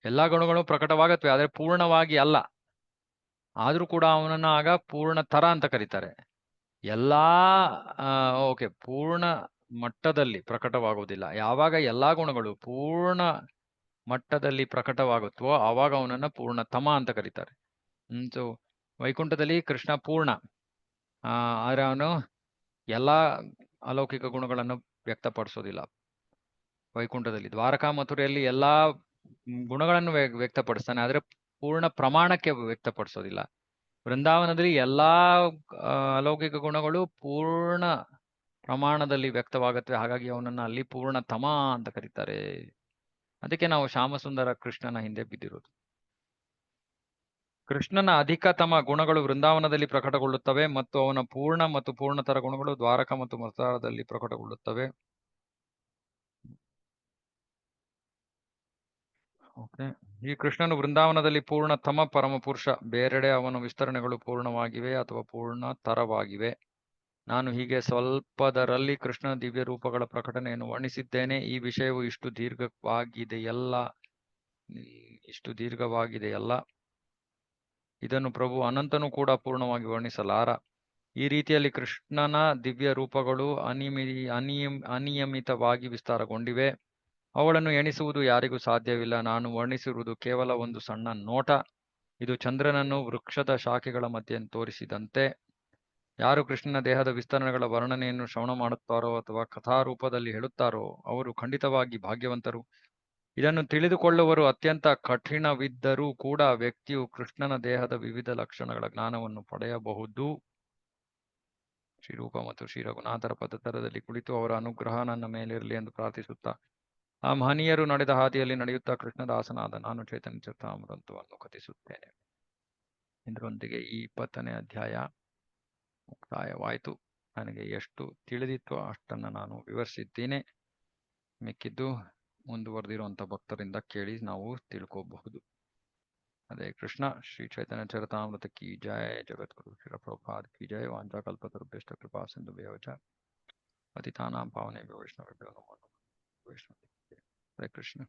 ಎಲ್ಲಾ ಗುಣಗಳು ಪ್ರಕಟವಾಗತ್ವೆ, ಆದರೆ ಪೂರ್ಣವಾಗಿ ಅಲ್ಲ. ಆದ್ರೂ ಕೂಡ ಅವನನ್ನ ಆಗ ಪೂರ್ಣತರ ಅಂತ ಕರೀತಾರೆ. ಎಲ್ಲಾ ಓಕೆ, ಪೂರ್ಣ ಮಟ್ಟದಲ್ಲಿ ಪ್ರಕಟವಾಗುವುದಿಲ್ಲ. ಯಾವಾಗ ಎಲ್ಲಾ ಗುಣಗಳು ಪೂರ್ಣ ಮಟ್ಟದಲ್ಲಿ ಪ್ರಕಟವಾಗುತ್ತವೋ ಆವಾಗ ಅವನನ್ನ ಪೂರ್ಣತಮ ಅಂತ ಕರೀತಾರೆ. ಸೊ ವೈಕುಂಠದಲ್ಲಿ ಕೃಷ್ಣ ಪೂರ್ಣ, ಆದ್ರೆ ಅವನು ಎಲ್ಲಾ ಅಲೌಕಿಕ ಗುಣಗಳನ್ನು ವ್ಯಕ್ತಪಡಿಸೋದಿಲ್ಲ. ವೈಕುಂಠದಲ್ಲಿ, ದ್ವಾರಕಾ ಮಥುರೆಯಲ್ಲಿ ಎಲ್ಲಾ ಗುಣಗಳನ್ನು ವ್ಯಕ್ತಪಡಿಸ್ತಾನೆ, ಆದ್ರೆ ಪೂರ್ಣ ಪ್ರಮಾಣಕ್ಕೆ ವ್ಯಕ್ತಪಡಿಸೋದಿಲ್ಲ. ವೃಂದಾವನದಲ್ಲಿ ಎಲ್ಲಾ ಅಲೌಕಿಕ ಗುಣಗಳು ಪೂರ್ಣ ಪ್ರಮಾಣದಲ್ಲಿ ವ್ಯಕ್ತವಾಗತ್ವೆ, ಹಾಗಾಗಿ ಅವನನ್ನ ಅಲ್ಲಿ ಪೂರ್ಣತಮ ಅಂತ ಕರೀತಾರೆ. ಅದಕ್ಕೆ ನಾವು ಶ್ಯಾಮಸುಂದರ ಕೃಷ್ಣನ ಹಿಂದೆ ಬಿದ್ದಿರೋದು. ಕೃಷ್ಣನ ಅಧಿಕತಮ ಗುಣಗಳು ವೃಂದಾವನದಲ್ಲಿ ಪ್ರಕಟಗೊಳ್ಳುತ್ತವೆ ಮತ್ತು ಅವನ ಪೂರ್ಣ ಮತ್ತು ಪೂರ್ಣತರ ಗುಣಗಳು ದ್ವಾರಕ ಮತ್ತು ಮಥುರಾದಲ್ಲಿ ಪ್ರಕಟಗೊಳ್ಳುತ್ತವೆ. ಓಕೆ, ಈ ಕೃಷ್ಣನು ವೃಂದಾವನದಲ್ಲಿ ಪೂರ್ಣತಮ ಪರಮಪುರುಷ. ಬೇರೆಡೆ ಅವನ ವಿಸ್ತರಣೆಗಳು ಪೂರ್ಣವಾಗಿವೆ ಅಥವಾ ಪೂರ್ಣತರವಾಗಿವೆ. ನಾನು ಹೀಗೆ ಸ್ವಲ್ಪದರಲ್ಲಿ ಕೃಷ್ಣನ ದಿವ್ಯ ರೂಪಗಳ ಪ್ರಕಟಣೆಯನ್ನು ವರ್ಣಿಸಿದ್ದೇನೆ. ಈ ವಿಷಯವು ಇಷ್ಟು ದೀರ್ಘವಾಗಿದೆಯಲ್ಲ, ಇದನ್ನು ಪ್ರಭು ಅನಂತನೂ ಕೂಡ ಪೂರ್ಣವಾಗಿ ವರ್ಣಿಸಲಾರ. ಈ ರೀತಿಯಲ್ಲಿ ಕೃಷ್ಣನ ದಿವ್ಯ ರೂಪಗಳು ಅನಿಯಮಿತವಾಗಿ ವಿಸ್ತಾರಗೊಂಡಿವೆ. ಅವುಗಳನ್ನು ಎಣಿಸುವುದು ಯಾರಿಗೂ ಸಾಧ್ಯವಿಲ್ಲ. ನಾನು ವರ್ಣಿಸಿರುವುದು ಕೇವಲ ಒಂದು ಸಣ್ಣ ನೋಟ. ಇದು ಚಂದ್ರನನ್ನು ವೃಕ್ಷದ ಶಾಖೆಗಳ ಮಧ್ಯೆ ತೋರಿಸಿದಂತೆ. ಯಾರು ಕೃಷ್ಣನ ದೇಹದ ವಿಸ್ತರಣೆಗಳ ವರ್ಣನೆಯನ್ನು ಶ್ರವಣ ಮಾಡುತ್ತಾರೋ ಅಥವಾ ಕಥಾರೂಪದಲ್ಲಿ ಹೇಳುತ್ತಾರೋ ಅವರು ಖಂಡಿತವಾಗಿ ಭಾಗ್ಯವಂತರು. ಇದನ್ನು ತಿಳಿದುಕೊಳ್ಳುವರು ಅತ್ಯಂತ ಕಠಿಣವಿದ್ದರೂ ಕೂಡ ವ್ಯಕ್ತಿಯು ಕೃಷ್ಣನ ದೇಹದ ವಿವಿಧ ಲಕ್ಷಣಗಳ ಜ್ಞಾನವನ್ನು ಪಡೆಯಬಹುದು. ಶ್ರೀರೂಪ ಮತ್ತು ಶ್ರೀ ರಘುನಾಥರ ಪದತರದಲ್ಲಿ ಕುಳಿತು ಅವರ ಅನುಗ್ರಹ ನನ್ನ ಮೇಲಿರಲಿ ಎಂದು ಪ್ರಾರ್ಥಿಸುತ್ತಾ ಆ ಮಹನೀಯರು ನಡೆದ ಹಾದಿಯಲ್ಲಿ ನಡೆಯುತ್ತಾ ಕೃಷ್ಣದಾಸನಾದ ನಾನು ಚೈತನ್ಯ ಚರಿತಾಮೃತವನ್ನು ಕಥಿಸುತ್ತೇನೆ. ಇದರೊಂದಿಗೆ ಈ 20ನೇ ಅಧ್ಯಾಯ ಮುಕ್ತಾಯವಾಯಿತು. ನನಗೆ ಎಷ್ಟು ತಿಳಿದಿತ್ತೋ ಅಷ್ಟನ್ನು ನಾನು ವಿವರಿಸಿದ್ದೇನೆ. ಮಿಕ್ಕಿದ್ದು ಮುಂದುವರೆದಿರುವಂಥ ಭಕ್ತರಿಂದ ಕೇಳಿ ನಾವು ತಿಳ್ಕೋಬಹುದು. ಅದೇ ಕೃಷ್ಣ. ಶ್ರೀ ಚೈತನ್ಯ ಚರಿತಾಮೃತ ಕಿ ಜಯ. ಜಗದ್ಗುರು ಶ್ರೀಲ ಪ್ರಭುಪಾದ ಕಿ ಜಯ. ವಾಂಛಾಕಲ್ಪತರುಭ್ಯಶ್ಚ ಕೃಪಾ ಸಿಂಧುಭ್ಯೋ ಚ ಪತಿತಾನಾಂ ಪಾವನೇಭ್ಯೋ ವೈಷ್ಣವೇಭ್ಯೋ ನಮೋ ನಮಃ. ಹರೇ ಕೃಷ್ಣ.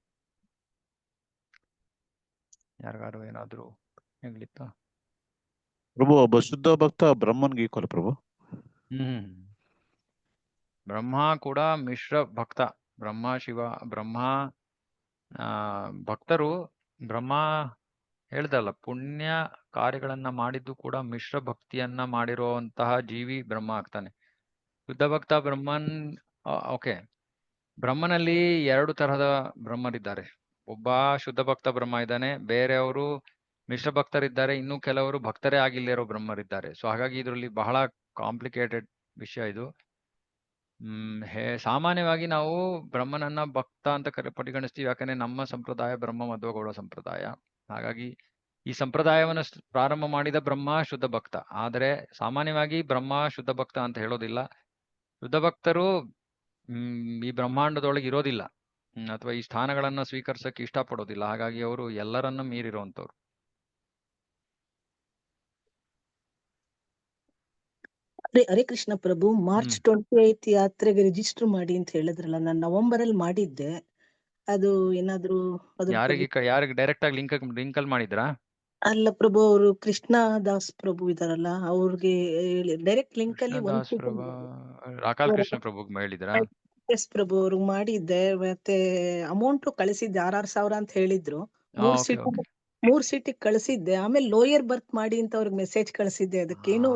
ಯಾರಿಗಾರು ಏನಾದ್ರು ಹೇಗ್ಲಿತ್ತಾ? ಪ್ರಭು, ಒಬ್ಬ ಶುದ್ಧ ಭಕ್ತ ಬ್ರಹ್ಮನ್ಗೆ ಈಕ್ವಲ್ ಪ್ರಭು. ಬ್ರಹ್ಮ ಕೂಡ ಮಿಶ್ರ ಭಕ್ತ. ಬ್ರಹ್ಮ ಭಕ್ತರು. ಬ್ರಹ್ಮ ಹೇಳ್ದಲ್ಲ, ಪುಣ್ಯ ಕಾರ್ಯಗಳನ್ನ ಮಾಡಿದ್ದು ಕೂಡ ಮಿಶ್ರ ಭಕ್ತಿಯನ್ನ ಮಾಡಿರುವಂತಹ ಜೀವಿ ಬ್ರಹ್ಮ ಆಗ್ತಾನೆ. ಶುದ್ಧ ಭಕ್ತ ಬ್ರಹ್ಮನ್. ಓಕೆ, ಬ್ರಹ್ಮನಲ್ಲಿ 2 ತರಹದ ಬ್ರಹ್ಮರಿದ್ದಾರೆ. ಒಬ್ಬ ಶುದ್ಧ ಭಕ್ತ ಬ್ರಹ್ಮ ಇದ್ದಾನೆ, ಬೇರೆಯವರು ಮಿಶ್ರ ಭಕ್ತರಿದ್ದಾರೆ, ಇನ್ನು ಕೆಲವರು ಭಕ್ತರೇ ಆಗಿಲ್ಲರೋ ಬ್ರಹ್ಮರಿದ್ದಾರೆ. ಸೊ ಹಾಗಾಗಿ ಇದರಲ್ಲಿ ಬಹಳ ಕಾಂಪ್ಲಿಕೇಟೆಡ್ ವಿಷಯ ಇದು. ಸಾಮಾನ್ಯವಾಗಿ ನಾವು ಬ್ರಹ್ಮನನ್ನ ಭಕ್ತ ಅಂತ ಪರಿಗಣಿಸ್ತೀವಿ, ಯಾಕಂದ್ರೆ ನಮ್ಮ ಸಂಪ್ರದಾಯ ಬ್ರಹ್ಮ ಮಧ್ವಗೌಡ ಸಂಪ್ರದಾಯ. ಹಾಗಾಗಿ ಈ ಸಂಪ್ರದಾಯವನ್ನು ಪ್ರಾರಂಭ ಮಾಡಿದ ಬ್ರಹ್ಮ ಶುದ್ಧ ಭಕ್ತ. ಆದರೆ ಸಾಮಾನ್ಯವಾಗಿ ಬ್ರಹ್ಮ ಶುದ್ಧ ಭಕ್ತ ಅಂತ ಹೇಳೋದಿಲ್ಲ. ಶುದ್ಧ ಭಕ್ತರು ಈ ಬ್ರಹ್ಮಾಂಡದೊಳಗೆ ಇರೋದಿಲ್ಲ, ಅಥವಾ ಈ ಸ್ಥಾನಗಳನ್ನ ಸ್ವೀಕರಿಸಕ್ಕೆ ಇಷ್ಟಪಡೋದಿಲ್ಲ. ಹಾಗಾಗಿ ಅವರು ಎಲ್ಲರನ್ನ ಮೀರಿರುವಂತವ್ರು. ಹರೇ ಕೃಷ್ಣ ಪ್ರಭು. ಮಾರ್ಚ್ 28 ಯಾತ್ರೆಗೆ ರಿಜಿಸ್ಟರ್ ಮಾಡಿ ಅಂತ ಹೇಳಿದ್ರಲ್ಲ, ನಾನು ನವೆಂಬರ್ ಅಲ್ಲಿ ಮಾಡಿದ್ದೆ. ಅದು ಏನಾದ್ರು ಯಾರಿಗೆ ಡೈರೆಕ್ಟ್ ಆಗಿ ಲಿಂಕ್ ಅಲ್ಲಿ ಮಾಡಿದ್ರಾ? ಅಲ್ಲ ಪ್ರಭು, ಅವರು ಕೃಷ್ಣ ದಾಸ್ ಪ್ರಭು ಇದಾರಲ್ಲ, ಅವ್ರಿಗೆ ಡೈರೆಕ್ಟ್ ಲಿಂಕ್ ಅಲ್ಲಿ ಅಕಾಲ್ ಕೃಷ್ಣ ಪ್ರಭು ಹೇಳಿದ್ರಾ? ಎಸ್ ಪ್ರಭು, ಅವ್ರಿಗೆ ಮಾಡಿದ್ದೆ. ಮತ್ತೆ ಅಮೌಂಟ್ ಕಳಿಸಿದ್ದೆ 6,000 ಅಂತ ಹೇಳಿದ್ರು. 3 ಸೀಟಿಗೆ ಕಳಿಸಿದ್ದೆ. ಆಮೇಲೆ ಲೋಯರ್ ಬರ್ತ್ ಮಾಡಿ ಅಂತ ಅವ್ರಿಗೆ ಮೆಸೇಜ್ ಕಳಿಸಿದ್ದೆ. ಅದಕ್ಕೇನು